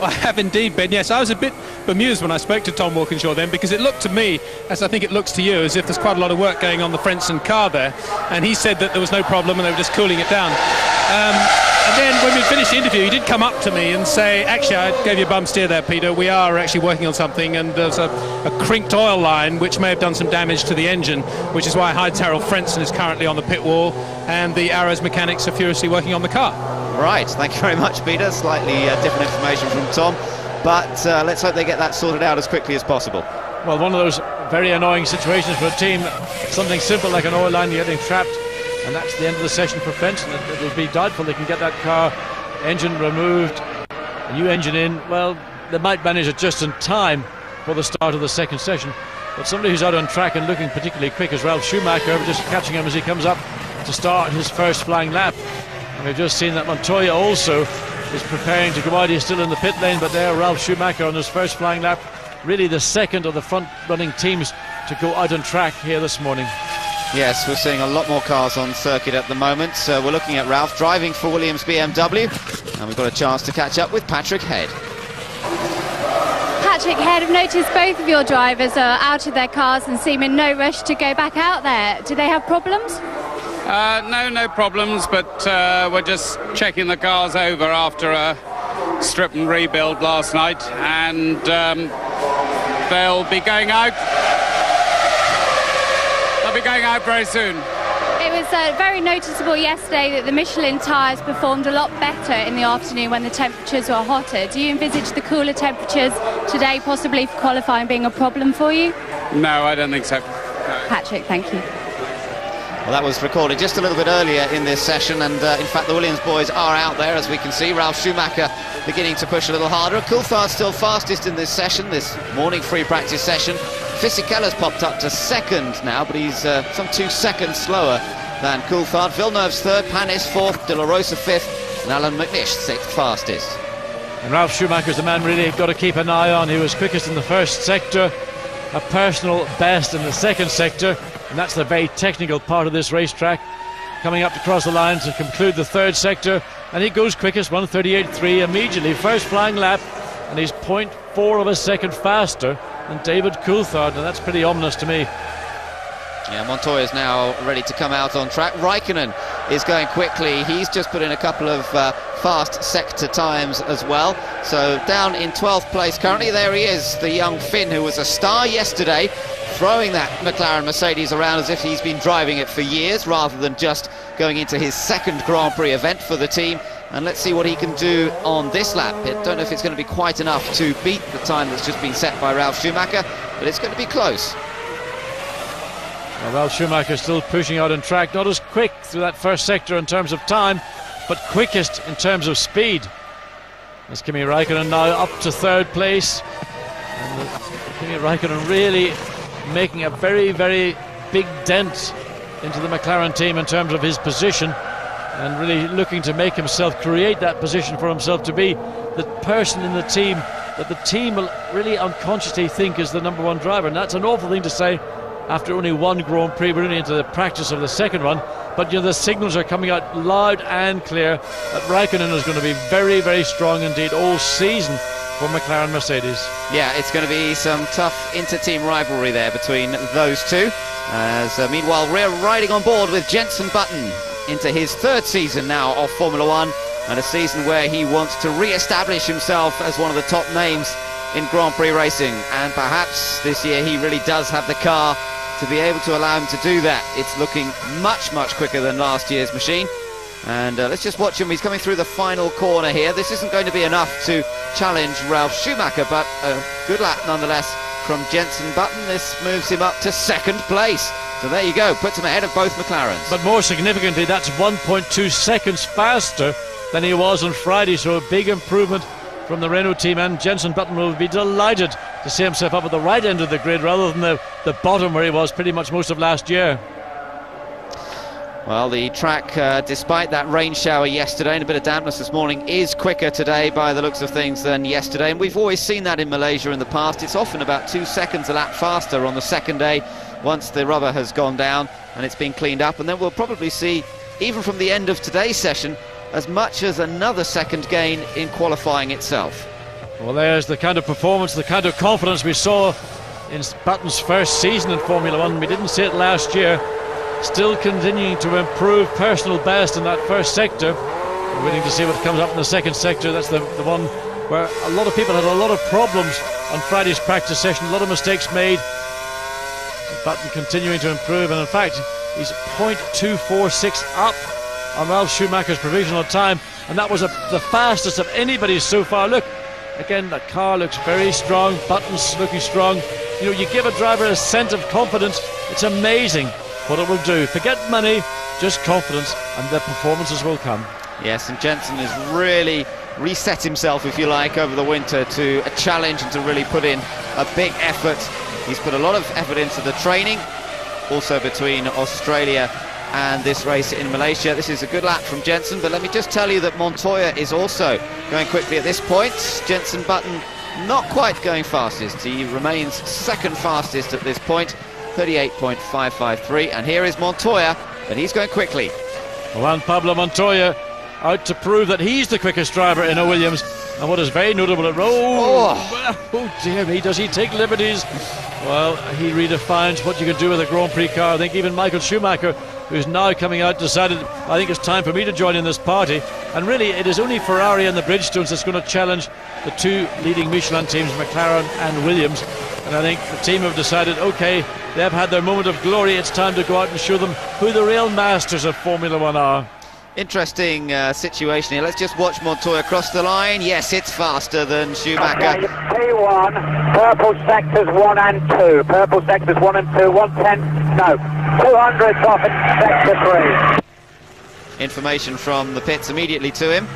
I have indeed, Ben. Yes, I was a bit bemused when I spoke to Tom Walkinshaw then, because it looked to me, as I think it looks to you, as if there's quite a lot of work going on the Frentzen car there. And he said that there was no problem and they were just cooling it down. And then when we finished the interview, he did come up to me and say, actually, I gave you a bum steer there, Peter. We are actually working on something, and there's a crinked oil line which may have done some damage to the engine, which is why Heinz-Harald Frentzen is currently on the pit wall, and the Arrows mechanics are furiously working on the car. Right, thank you very much, Peter. Slightly different information from Tom, but let's hope they get that sorted out as quickly as possible. Well, one of those very annoying situations for a team, something simple like an oil line getting trapped, and that's the end of the session for Frentzen. It'll be doubtful they can get that car engine removed, a new engine in. Well, they might manage it just in time for the start of the second session, but somebody who's out on track and looking particularly quick is Ralf Schumacher. We're just catching him as he comes up to start his first flying lap. And we've just seen that Montoya also is preparing to go out. He's still in the pit lane, but there Ralf Schumacher on his first flying lap, really the second of the front running teams to go out on track here this morning. Yes, we're seeing a lot more cars on circuit at the moment. So we're looking at Ralf driving for Williams BMW, and we've got a chance to catch up with Patrick Head. Patrick Head, I've noticed both of your drivers are out of their cars and seem in no rush to go back out there. Do they have problems? No problems, but we're just checking the cars over after a strip and rebuild last night, and they'll be going out. They'll be going out very soon. It was very noticeable yesterday that the Michelin tyres performed a lot better in the afternoon when the temperatures were hotter. Do you envisage the cooler temperatures today possibly for qualifying being a problem for you? No, I don't think so. No. Patrick, thank you. Well, that was recorded just a little bit earlier in this session, and in fact the Williams boys are out there, as we can see. Ralf Schumacher beginning to push a little harder. Coulthard's still fastest in this session, this morning free practice session. Fisichella's popped up to second now, but he's some 2 seconds slower than Coulthard. Villeneuve's third, Panis fourth, De La Rosa fifth, and Alan McNish sixth fastest. And Ralf Schumacher's the man really got to keep an eye on. He was quickest in the first sector, a personal best in the second sector, and that's the very technical part of this racetrack. Coming up to cross the line to conclude the third sector, and he goes quickest, 1:38.3 immediately, first flying lap, and he's 0.4 of a second faster than David Coulthard, and that's pretty ominous to me. Yeah, Montoya's now ready to come out on track. Raikkonen is going quickly. He's just put in a couple of fast sector times as well. So down in 12th place currently. There he is, the young Finn who was a star yesterday, throwing that McLaren Mercedes around as if he's been driving it for years rather than just going into his second Grand Prix event for the team. And let's see what he can do on this lap. I don't know if it's going to be quite enough to beat the time that's just been set by Ralf Schumacher, but it's going to be close. Well, Ralf Schumacher still pushing out on track, not as quick through that first sector in terms of time, but quickest in terms of speed. As Kimi Raikkonen now up to third place. And Kimi Raikkonen really making a very, very big dent into the McLaren team in terms of his position, and really looking to make himself, create that position for himself to be the person in the team that the team will really unconsciously think is the number one driver. And that's an awful thing to say after only one Grand Prix. We're only into the practice of the second one, but you know, the signals are coming out loud and clear that Raikkonen is going to be very, very strong indeed all season for McLaren Mercedes. Yeah, it's going to be some tough inter-team rivalry there between those two. As meanwhile, we're riding on board with Jenson Button into his third season now of Formula One, and a season where he wants to re-establish himself as one of the top names in Grand Prix racing, and perhaps this year he really does have the car to be able to allow him to do that. It's looking much quicker than last year's machine, and let's just watch him. He's coming through the final corner here. This isn't going to be enough to challenge Ralf Schumacher, but a good lap nonetheless from Jenson Button. This moves him up to second place. So there you go, puts him ahead of both McLarens. But more significantly, that's 1.2 seconds faster than he was on Friday, so a big improvement from the Renault team, and Jenson Button will be delighted to see himself up at the right end of the grid rather than the bottom where he was pretty much most of last year. Well, the track, despite that rain shower yesterday and a bit of dampness this morning, is quicker today by the looks of things than yesterday, and we've always seen that in Malaysia in the past. It's often about 2 seconds a lap faster on the second day once the rubber has gone down and it's been cleaned up, and then we'll probably see, even from the end of today's session, as much as another second gain in qualifying itself. Well, there's the kind of performance, the kind of confidence we saw in Button's first season in Formula One. We didn't see it last year. Still continuing to improve, personal best in that first sector. We're waiting to see what comes up in the second sector. That's the one where a lot of people had a lot of problems on Friday's practice session, a lot of mistakes made. Button continuing to improve, and in fact he's 0.246 up on Ralf Schumacher's provisional time, and that was the fastest of anybody so far. Look, again, the car looks very strong, Button's looking strong. You know, you give a driver a sense of confidence, it's amazing what it will do. Forget money, just confidence, and the performances will come. Yes, and Jensen has really reset himself, if you like, over the winter to a challenge and to really put in a big effort. He's put a lot of effort into the training, also between Australia and this race in Malaysia. This is a good lap from Jensen, but let me just tell you that Montoya is also going quickly at this point. Jensen Button not quite going fastest. He remains second fastest at this point, 38.553, and here is Montoya, but he's going quickly. Juan Pablo Montoya out to prove that he's the quickest driver in a Williams, and what is very notable at oh dear me, does he take liberties? Well, he redefines what you can do with a Grand Prix car. I think even Michael Schumacher, who's now coming out, decided, I think it's time for me to join in this party. And really, it is only Ferrari and the Bridgestones that's going to challenge the two leading Michelin teams, McLaren and Williams. And I think the team have decided, okay, they've had their moment of glory, it's time to go out and show them who the real masters of Formula One are. Interesting situation here. Let's just watch Montoya cross the line. Yes, it's faster than Schumacher. Okay, P1, purple sectors 1 and 2. Purple sectors 1 and 2, 110, no, 200 off in sector 3. Information from the pits immediately to him,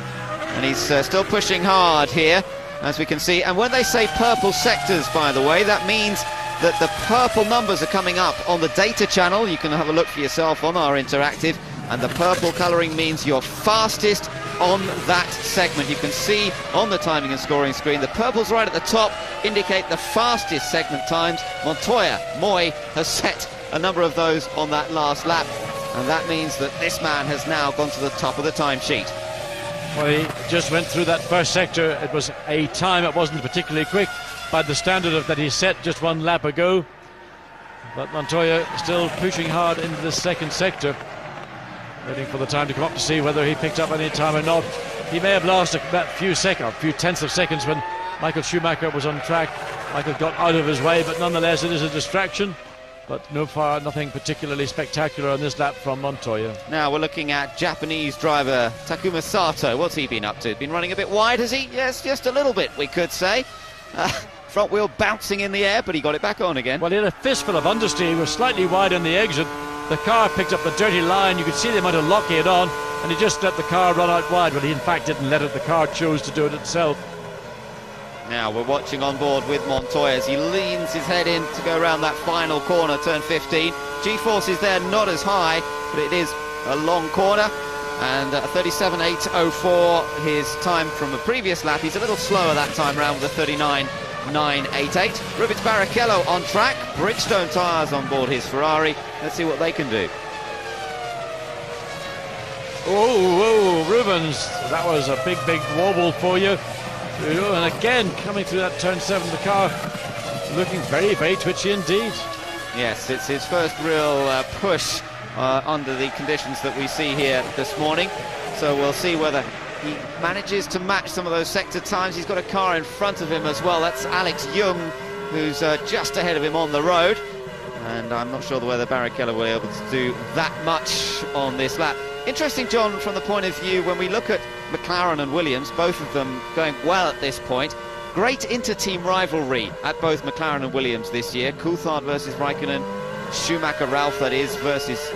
and he's still pushing hard here, as we can see. And when they say purple sectors, by the way, that means that the purple numbers are coming up on the data channel. You can have a look for yourself on our interactive. And the purple colouring means you're fastest on that segment. You can see on the timing and scoring screen, the purples right at the top indicate the fastest segment times. Montoya, Moy, has set a number of those on that last lap, and that means that this man has now gone to the top of the timesheet. Well, he just went through that first sector. It was a time, it wasn't particularly quick by the standard of that he set just one lap ago, but Montoya still pushing hard into the second sector, waiting for the time to come up to see whether he picked up any time or not. He may have lost a few tenths of seconds when Michael Schumacher was on track. Michael got out of his way, but nonetheless it is a distraction. But nothing particularly spectacular on this lap from Montoya. Now we're looking at Japanese driver Takuma Sato. What's he been up to? Been running a bit wide, has he? Yes, just a little bit, we could say. Front wheel bouncing in the air, but he got it back on again. Well, he had a fistful of understeer. He was slightly wide on the exit. The car picked up the dirty line. You could see the amount of lock he had on, and he just let the car run out wide. Well, he in fact didn't let it. The car chose to do it itself. Now we're watching on board with Montoya as he leans his head in to go around that final corner, turn 15. G-force is there, not as high, but it is a long corner. And 37.804 his time from a previous lap. He's a little slower that time round with a 39.988. Rubens Barrichello on track, Bridgestone tyres on board his Ferrari. Let's see what they can do. Oh, Rubens, that was a big wobble for you. And again, coming through that turn 7, the car looking very twitchy indeed. Yes, it's his first real push under the conditions that we see here this morning. So we'll see whether he manages to match some of those sector times. He's got a car in front of him as well. That's Alex Young, who's just ahead of him on the road. And I'm not sure whether Barrichello will be able to do that much on this lap. Interesting, John, from the point of view when we look at McLaren and Williams, both of them going well at this point. Great inter-team rivalry at both McLaren and Williams this year. Coulthard versus Raikkonen, Schumacher, Ralf, that is, versus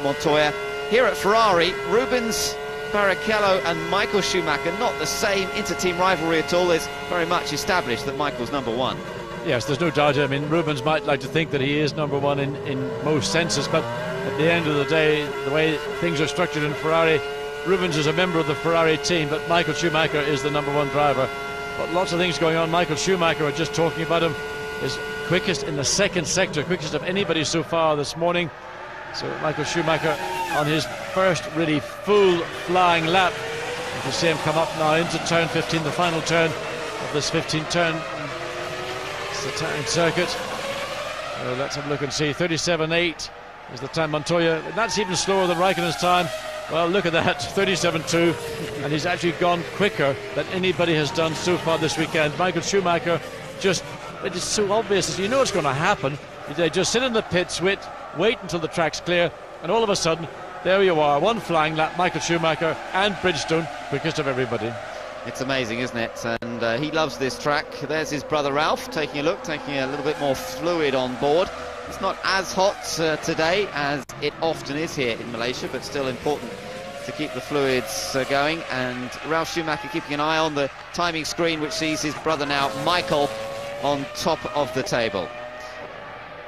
Montoya. Here at Ferrari, Rubens Barrichello and Michael Schumacher, not the same inter-team rivalry at all. It's very much established that Michael's number one. Yes, there's no doubt. I mean, Rubens might like to think that he is number one in most senses, but at the end of the day, the way things are structured in Ferrari, Rubens is a member of the Ferrari team, but Michael Schumacher is the number one driver. But lots of things going on. Michael Schumacher, we're just talking about him, is quickest in the second sector, quickest of anybody so far this morning. So Michael Schumacher on his first really full flying lap. You can see him come up now into turn 15, the final turn. of this 15 turn. It's the time circuit. Let's have a look and see. 37.8 is the time Montoya. That's even slower than Raikkonen's time. Well, look at that, 37.2, and he's actually gone quicker than anybody has done so far this weekend. Michael Schumacher, it is so obvious, you know it's going to happen. They just sit in the pits, wait until the track's clear, and all of a sudden, there you are, one flying lap, Michael Schumacher and Bridgestone, quickest of everybody. It's amazing, isn't it? And he loves this track. There's his brother Ralph taking a look, taking a little bit more fluid on board. It's not as hot today as it often is here in Malaysia, but still important to keep the fluids going. And Ralph Schumacher keeping an eye on the timing screen, which sees his brother now, Michael, on top of the table.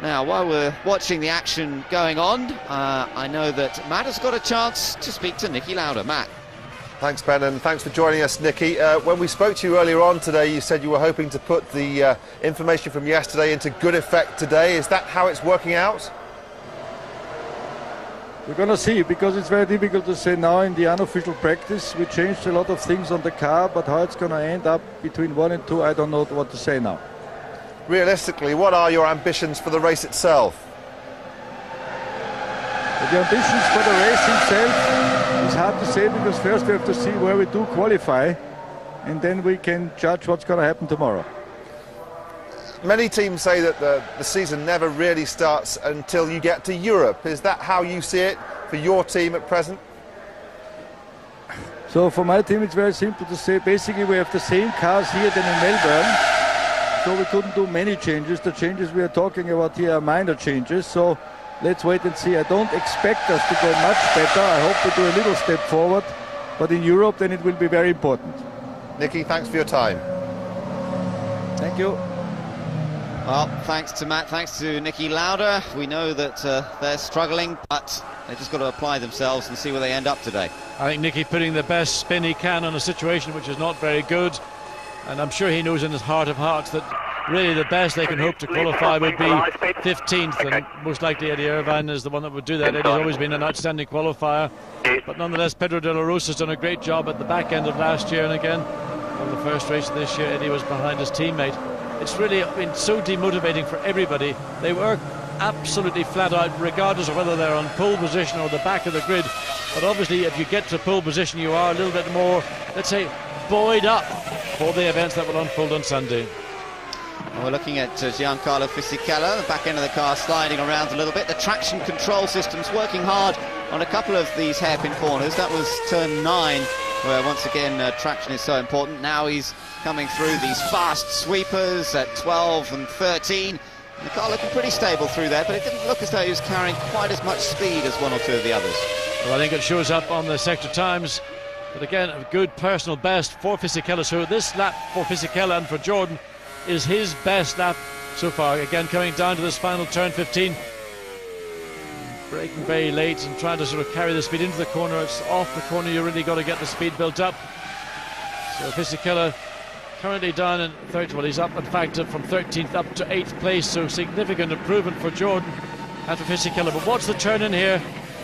Now, while we're watching the action going on, I know that Matt has got a chance to speak to Niki Lauda. Matt. Thanks, Ben, and thanks for joining us, Niki. When we spoke to you earlier on today, you said you were hoping to put the information from yesterday into good effect today. Is that how it's working out? We're going to see, because it's very difficult to say now in the unofficial practice. We changed a lot of things on the car, but how it's going to end up between 1 and 2, I don't know what to say now. Realistically, what are your ambitions for the race itself? The ambitions for the race itself is hard to say, because first we have to see where we do qualify, and then we can judge what's going to happen tomorrow. Many teams say that the season never really starts until you get to Europe. Is that how you see it for your team at present? So for my team it's very simple to say, basically we have the same cars here than in Melbourne, so we couldn't do many changes. The changes we are talking about here are minor changes, so let's wait and see. I don't expect us to go much better. I hope we do a little step forward, but in Europe then it will be very important. Niki, thanks for your time. Thank you. Well, thanks to Matt, thanks to Niki Lauda. We know that they're struggling, but they've just got to apply themselves and see where they end up today. I think Niki putting the best spin he can on a situation which is not very good, and I'm sure he knows in his heart of hearts that really the best they can hope to qualify would be 15th, and most likely Eddie Irvine is the one that would do that. Eddie's always been an outstanding qualifier, but nonetheless Pedro de la Rosa's done a great job at the back end of last year, and again on the first race of this year Eddie was behind his teammate. It's really been so demotivating for everybody. They were absolutely flat out, regardless of whether they're on pole position or the back of the grid, but obviously if you get to pole position you are a little bit more, let's say, buoyed up for the events that will unfold on Sunday. We're looking at Giancarlo Fisichella, the back end of the car sliding around a little bit. The traction control system's working hard on a couple of these hairpin corners. That was turn 9, where once again traction is so important. Now he's coming through these fast sweepers at 12 and 13. The car looking pretty stable through there, but it didn't look as though he was carrying quite as much speed as one or two of the others. Well, I think it shows up on the sector times. But again, a good personal best for Fisichella. So this lap for Fisichella and for Jordan is his best lap so far. Again, coming down to this final turn 15. Braking very late and trying to sort of carry the speed into the corner. It's off the corner, you really got to get the speed built up. So Fisichella currently down in third. Well, he's up in fact from 13th up to 8th place, so significant improvement for Jordan and for Fisichella. But what's the turn in here?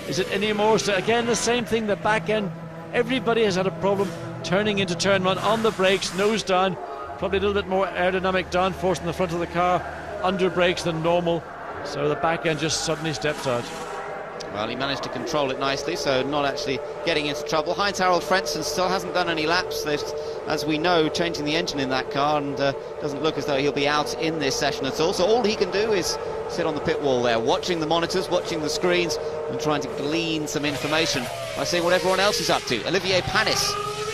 Is it any more? So again, the same thing, the back end. Everybody has had a problem turning into turn 1 on the brakes, nose down. Probably a little bit more aerodynamic downforce in the front of the car, under brakes than normal. So the back end just suddenly steps out. Well, he managed to control it nicely, so not actually getting into trouble. Heinz-Harald Frentzen still hasn't done any laps. They've, as we know, changing the engine in that car, and doesn't look as though he'll be out in this session at all. So all he can do is sit on the pit wall there, watching the monitors, watching the screens, and trying to glean some information by seeing what everyone else is up to. Olivier Panis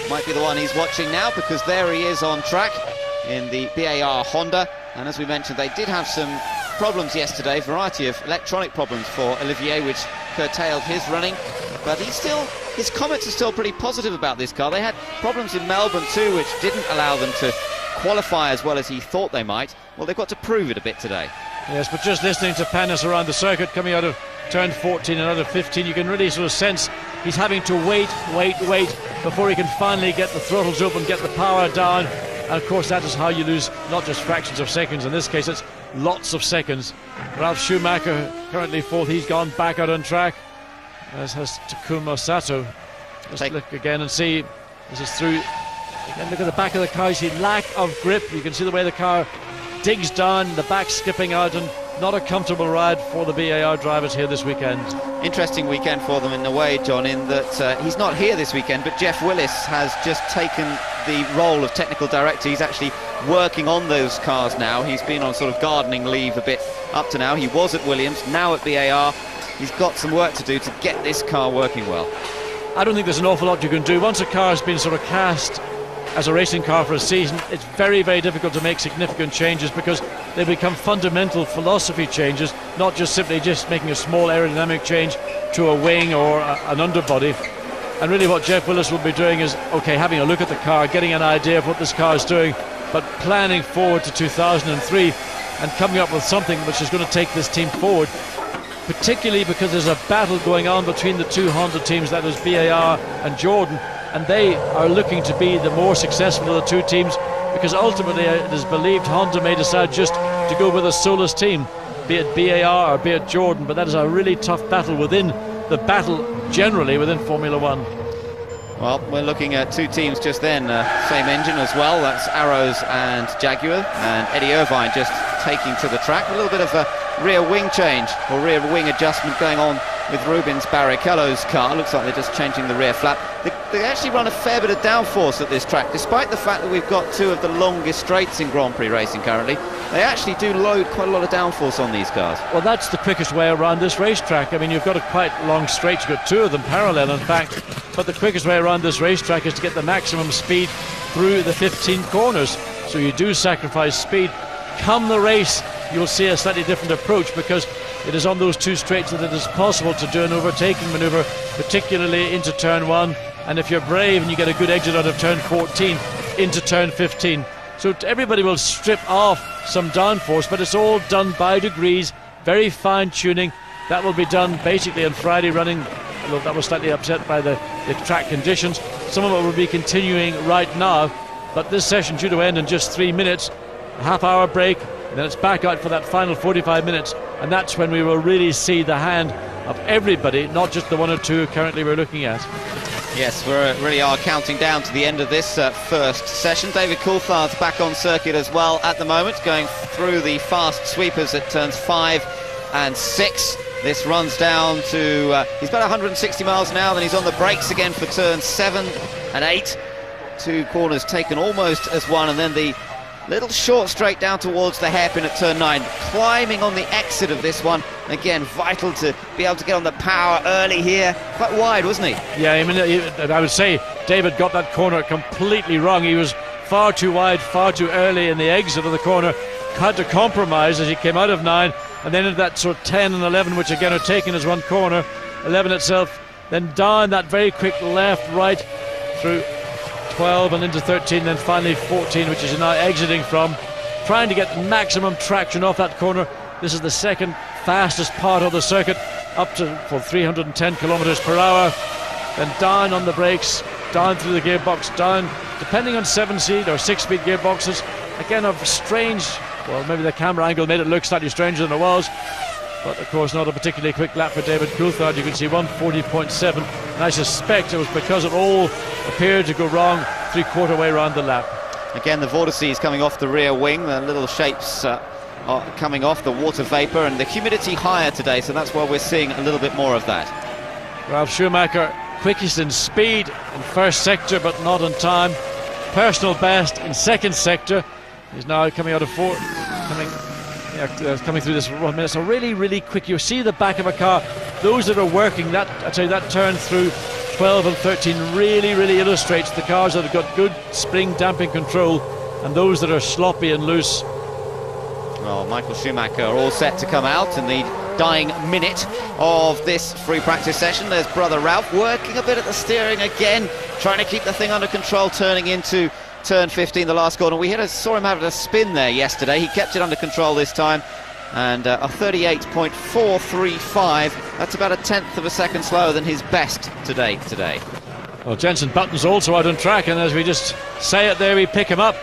might be the one he's watching now, because there he is on track in the BAR Honda. And as we mentioned, they did have some problems yesterday, variety of electronic problems for Olivier, which curtailed his running, but his comments are still pretty positive about this car. They had problems in Melbourne too, which didn't allow them to qualify as well as he thought they might. Well, they've got to prove it a bit today. Yes, but just listening to Panis around the circuit, coming out of turn 14 and out of 15, you can really sort of sense he's having to wait before he can finally get the throttles open, get the power down. And of course that is how you lose not just fractions of seconds, in this case it's lots of seconds. Ralf Schumacher currently 4th, he's gone back out on track, as has Takuma Sato. Let's look again and see, this is through And look at the back of the car, you see lack of grip. You can see the way the car digs down, the back skipping out, and not a comfortable ride for the BAR drivers here this weekend. Interesting weekend for them in a way, John, in that he's not here this weekend, but Jeff Willis has just taken the role of technical director. He's actually working on those cars now. He's been on sort of gardening leave a bit up to now. He was at Williams, now at BAR. He's got some work to do to get this car working well. I don't think there's an awful lot you can do. Once a car has been sort of cast as a racing car for a season, it's very, very difficult to make significant changes because they become fundamental philosophy changes, not just simply just making a small aerodynamic change to a wing or an underbody. And really what Jeff Willis will be doing is, okay, having a look at the car, getting an idea of what this car is doing, but planning forward to 2003 and coming up with something which is going to take this team forward, particularly because there's a battle going on between the two Honda teams, that is BAR and Jordan, and they are looking to be the more successful of the two teams, because ultimately it is believed Honda may decide just to go with a solus team, be it BAR or be it Jordan, but that is a really tough battle within the battle generally within Formula One. Well, we're looking at two teams just then, same engine as well, that's Arrows and Jaguar, and Eddie Irvine just taking to the track. A little bit of a rear wing change, or rear wing adjustment going on with Rubens Barrichello's car. Looks like they're just changing the rear flap. They actually run a fair bit of downforce at this track, despite the fact that we've got two of the longest straights in Grand Prix racing currently. They actually do load quite a lot of downforce on these cars. Well, that's the quickest way around this racetrack. I mean, you've got a quite long straight, you've got two of them parallel in fact, but the quickest way around this racetrack is to get the maximum speed through the 15 corners. So you do sacrifice speed. Come the race, you'll see a slightly different approach, because it is on those two straights that it is possible to do an overtaking manoeuvre, particularly into turn 1, and if you're brave and you get a good exit out of turn 14 into turn 15. So everybody will strip off some downforce, but it's all done by degrees, very fine tuning. That will be done basically on Friday running, although that was slightly upset by the track conditions. Some of it will be continuing right now, but this session due to end in just 3 minutes, a half-hour break, and then it's back out for that final 45 minutes, and that's when we will really see the hand of everybody, not just the one or two currently we're looking at. Yes, we really are counting down to the end of this first session. David Coulthard's back on circuit as well at the moment, going through the fast sweepers at turns 5 and 6. This runs down to, he's about 160 miles an hour, then he's on the brakes again for turns 7 and 8. Two corners taken almost as one, and then the little short straight down towards the hairpin at turn 9, climbing on the exit of this one. Again, vital to be able to get on the power early here. Quite wide, wasn't he? Yeah, I mean, I would say David got that corner completely wrong. He was far too wide, far too early in the exit of the corner. Had to compromise as he came out of 9, and then into that sort of 10 and 11, which again are taken as one corner. 11 itself, then down that very quick left, right, through 12 and into 13, then finally 14, which is now exiting from, trying to get maximum traction off that corner. This is the second fastest part of the circuit, up to for 310 kilometers per hour. Then down on the brakes, down through the gearbox, down, depending on 7-speed or 6-speed gearboxes. Again, a strange, well, maybe the camera angle made it look slightly stranger than it was, but of course not a particularly quick lap for David Coulthard. You can see 140.7, and I suspect it was because it all appeared to go wrong three-quarter way around the lap. Again, the vortices is coming off the rear wing, the little shapes are coming off, the water vapour, and the humidity higher today, so that's why we're seeing a little bit more of that. Ralf Schumacher, quickest in speed in first sector, but not in time. Personal best in second sector. He's now coming out of fourth, coming through this 1 minute. So really, really quick. You see the back of a car. Those that are working, that I'd say that turn through 12 and 13 really, really illustrates the cars that have got good spring damping control, and those that are sloppy and loose. Well, Michael Schumacher all set to come out in the dying minute of this free practice session. There's brother Ralph working a bit at the steering again, trying to keep the thing under control, turning into turn 15, the last corner. We saw him have a spin there yesterday. He kept it under control this time, and a 38.435. That's about a tenth of a second slower than his best today. Well, Jenson Button's also out on track, and as we just say it there, we pick him up.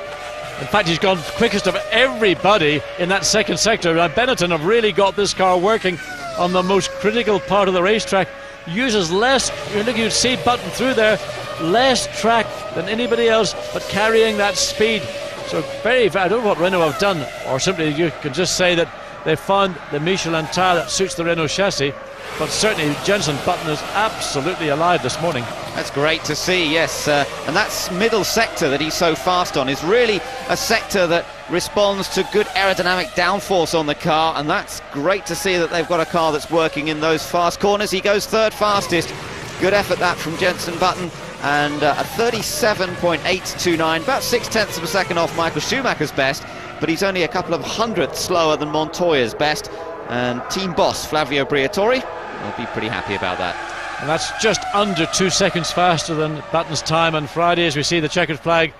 In fact, he's gone quickest of everybody in that second sector. Benetton have really got this car working on the most critical part of the racetrack. Uses less. You'd see Button through there, less track than anybody else, but carrying that speed. So I don't know what Renault have done, or simply you can just say that they found the Michelin tire that suits the Renault chassis. But certainly Jenson Button is absolutely alive this morning. That's great to see, yes. And that middle sector that he's so fast on is really a sector that responds to good aerodynamic downforce on the car, and that's great to see that they've got a car that's working in those fast corners. He goes third fastest. Good effort that from Jenson Button, and a 37.829, about 0.6 of a second off Michael Schumacher's best, but he's only a couple of hundredths slower than Montoya's best. And team boss Flavio Briatore will be pretty happy about that. And that's just under 2 seconds faster than Button's time on Friday, as we see the checkered flag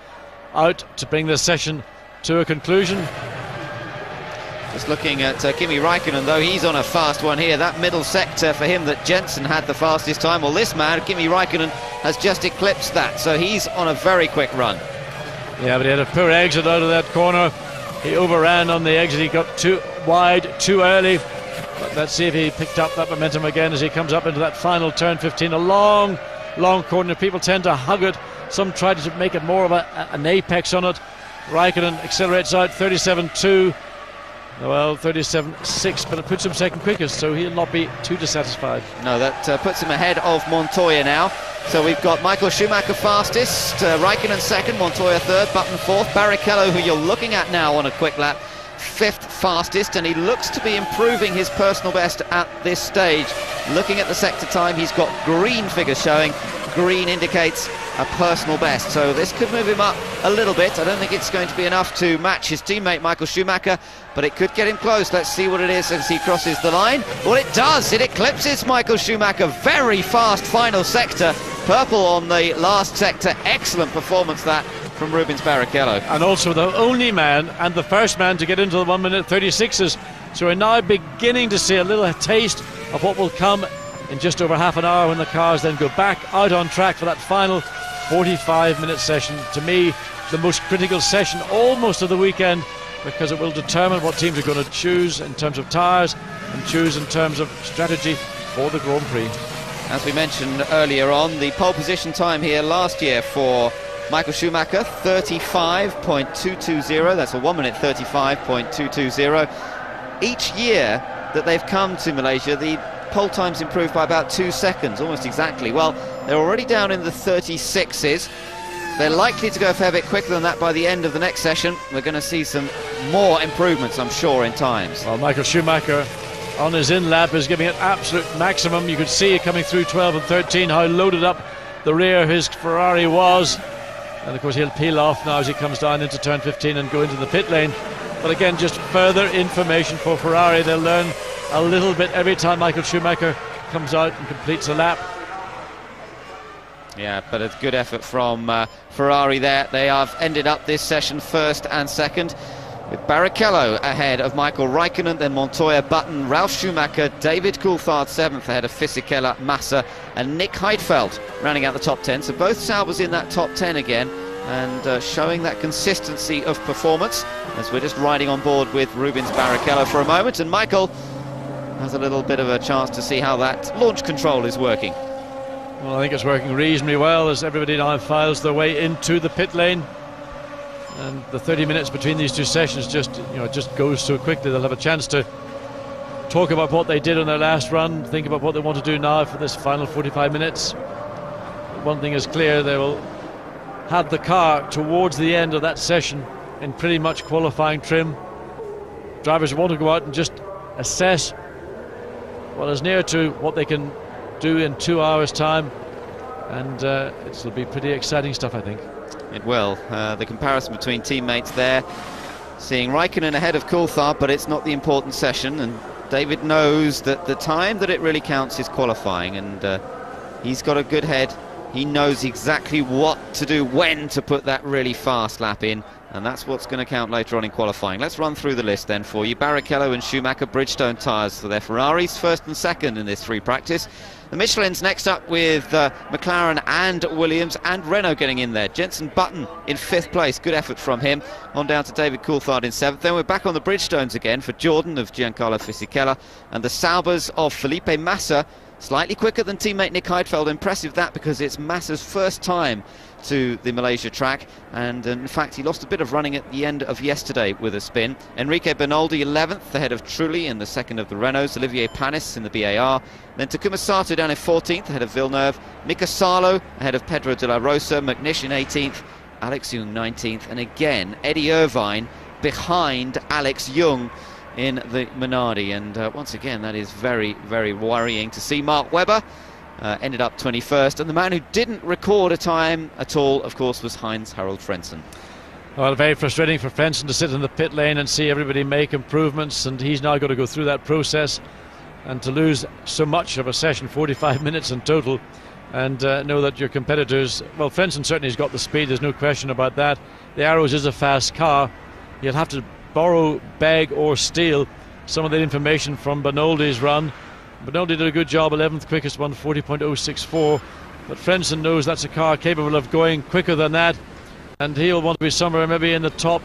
out to bring this session to a conclusion. Just looking at Kimi Raikkonen, though, he's on a fast one here. That middle sector for him that Jenson had the fastest time. Well, this man, Kimi Raikkonen, has just eclipsed that, so he's on a very quick run. Yeah, but he had a poor exit out of that corner. He overran on the exit. He got too wide too early. But let's see if he picked up that momentum again as he comes up into that final turn 15. A long corner. People tend to hug it. Some try to make it more of an apex on it. Raikkonen accelerates out 37.2. Well, 37.6, but it puts him second quickest, so he'll not be too dissatisfied. No, that puts him ahead of Montoya now. So we've got Michael Schumacher fastest, Raikkonen second, Montoya third, Button fourth, Barrichello, who you're looking at now on a quick lap, fifth fastest, and he looks to be improving his personal best at this stage. Looking at the sector time, he's got green figures showing. Green indicates a personal best, so this could move him up a little bit. I don't think it's going to be enough to match his teammate Michael Schumacher, but it could get him close. Let's see what it is as he crosses the line. Well, it does. It eclipses Michael Schumacher. Very fast final sector. Purple on the last sector. Excellent performance that from Rubens Barrichello. And also the only man and the first man to get into the 1 minute 36s. So we're now beginning to see a little taste of what will come in just over half an hour when the cars then go back out on track for that final 45-minute session. To me, the most critical session almost of the weekend, because it will determine what teams are going to choose in terms of tyres and choose in terms of strategy for the Grand Prix. As we mentioned earlier on, the pole position time here last year for Michael Schumacher, 35.220. That's a 1 minute 35.220. Each year that they've come to Malaysia, the pole time's improved by about 2 seconds, almost exactly. Well, they're already down in the 36s. They're likely to go a fair bit quicker than that by the end of the next session. We're going to see some more improvements, I'm sure, in times. Well, Michael Schumacher on his in-lap is giving it absolute maximum. You could see it coming through 12 and 13, how loaded up the rear his Ferrari was. And of course he'll peel off now as he comes down into turn 15 and go into the pit lane. But again, just further information for Ferrari. They'll learn a little bit every time Michael Schumacher comes out and completes a lap. Yeah, but a good effort from Ferrari there. They have ended up this session first and second, with Barrichello ahead of Michael Raikkonen, then Montoya, Button, Ralf Schumacher, David Coulthard seventh ahead of Fisichella, Massa and Nick Heidfeld rounding out the top 10. So both Saubers in that top 10 again, and showing that consistency of performance as we're just riding on board with Rubens Barrichello for a moment, and Michael has a little bit of a chance to see how that launch control is working. Well, I think it's working reasonably well as everybody now files their way into the pit lane, and the 30 minutes between these two sessions just goes so quickly. They'll have a chance to talk about what they did on their last run, think about what they want to do now for this final 45 minutes. One thing is clear, they will have the car towards the end of that session in pretty much qualifying trim. Drivers want to go out and just assess what is near to what they can do in 2 hours time, and it'll be pretty exciting stuff, I think. It will. The comparison between teammates there, seeing Raikkonen ahead of Coulthard, but it's not the important session, and David knows that the time that it really counts is qualifying, and he's got a good head. He knows exactly what to do, when to put that really fast lap in, and that's what's going to count later on in qualifying. Let's run through the list then for you. Barrichello and Schumacher, Bridgestone tyres for their Ferraris, first and second in this free practice. The Michelin's next up with McLaren and Williams, and Renault getting in there. Jenson Button in fifth place, good effort from him. On down to David Coulthard in seventh. Then we're back on the Bridgestones again for Jordan of Giancarlo Fisichella, and the Saubers of Felipe Massa Slightly quicker than teammate Nick Heidfeld. Impressive that, because it's Massa's first time to the Malaysia track, and in fact he lost a bit of running at the end of yesterday with a spin. Enrique Bernoldi 11th ahead of Trulli in the second of the Renaults, Olivier Panis in the BAR, then Takuma Sato down in 14th ahead of Villeneuve, Mika Salo ahead of Pedro de la Rosa, McNish in 18th, Alex Young 19th, and again Eddie Irvine behind Alex Young in the Minardi. And once again, that is very, very worrying to see. Mark Webber ended up 21st, and the man who didn't record a time at all, of course, was Heinz-Harald Frentzen. Well, very frustrating for Frentzen to sit in the pit lane and see everybody make improvements, and he's now got to go through that process, and to lose so much of a session, 45 minutes in total, and know that your competitors, well, Frentzen certainly has got the speed, there's no question about that. The Arrows is a fast car. You'll have to borrow, beg or steal some of the information from Bernoldi's run. Bernoldi did a good job, 11th quickest one, 40.064, but Frentzen knows that's a car capable of going quicker than that, and he'll want to be somewhere maybe in the top,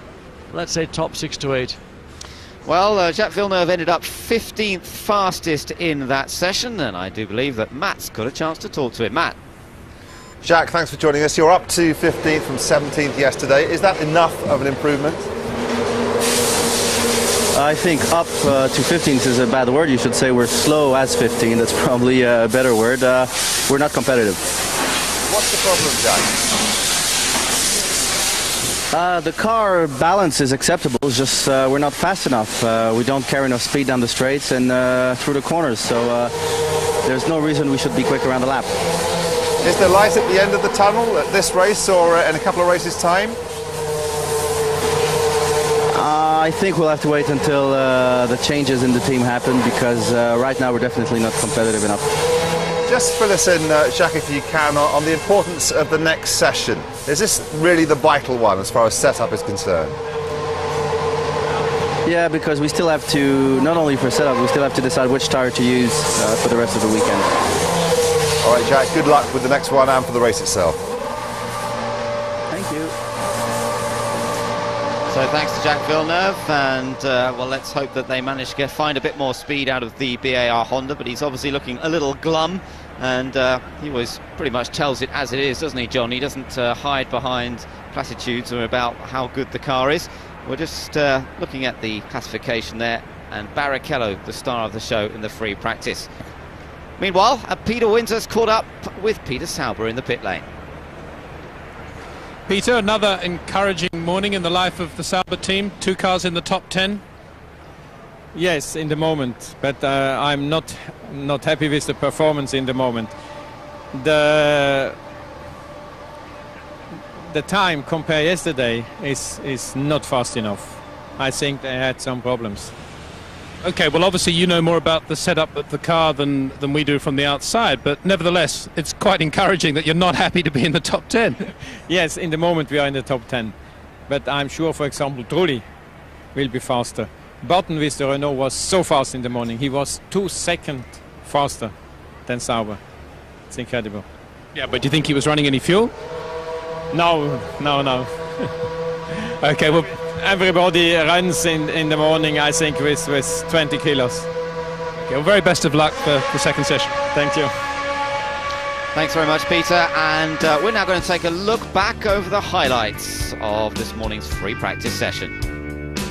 let's say top 6 to 8. Well, Jacques Villeneuve ended up 15th fastest in that session, and I do believe that Matt's got a chance to talk to him. Matt. Jacques, thanks for joining us. You're up to 15th from 17th yesterday. Is that enough of an improvement? I think up to 15th is a bad word. You should say we're slow as 15. That's probably a better word. We're not competitive. What's the problem, Jack? The car balance is acceptable. It's just we're not fast enough. We don't carry enough speed down the straights and through the corners. So there's no reason we should be quick around the lap. Is there light at the end of the tunnel at this race or in a couple of races' time? I think we'll have to wait until the changes in the team happen, because right now we're definitely not competitive enough. Just fill us in, Jacques, if you can, on the importance of the next session. Is this really the vital one as far as setup is concerned? Yeah, because we still have to, not only for setup, we still have to decide which tire to use for the rest of the weekend. All right, Jack, good luck with the next one and for the race itself. Thank you. So thanks to Jacques Villeneuve, and well, let's hope that they manage to find a bit more speed out of the BAR Honda, but he's obviously looking a little glum, and he always pretty much tells it as it is, doesn't he, John? He doesn't hide behind platitudes or about how good the car is. We're just looking at the classification there, and Barrichello, the star of the show in the free practice. Meanwhile, Peter Windsor's caught up with Peter Sauber in the pit lane. Peter, another encouraging morning in the life of the Sauber team. 2 cars in the top 10. Yes, in the moment, but I'm not happy with the performance in the moment. The time compared yesterday is not fast enough. I think they had some problems. Okay, well, obviously you know more about the setup of the car than we do from the outside, but nevertheless, it's quite encouraging that you're not happy to be in the top 10. Yes, in the moment we are in the top 10, but I'm sure, for example, Trulli will be faster. Button with the Renault was so fast in the morning. He was 2 seconds faster than Sauber. It's incredible. Yeah, but do you think he was running any fuel? No. Okay, well, everybody runs in the morning, I think, with 20 kilos. Okay, well, very best of luck for the second session. Thank you. Thanks very much, Peter, and we're now going to take a look back over the highlights of this morning's free practice session.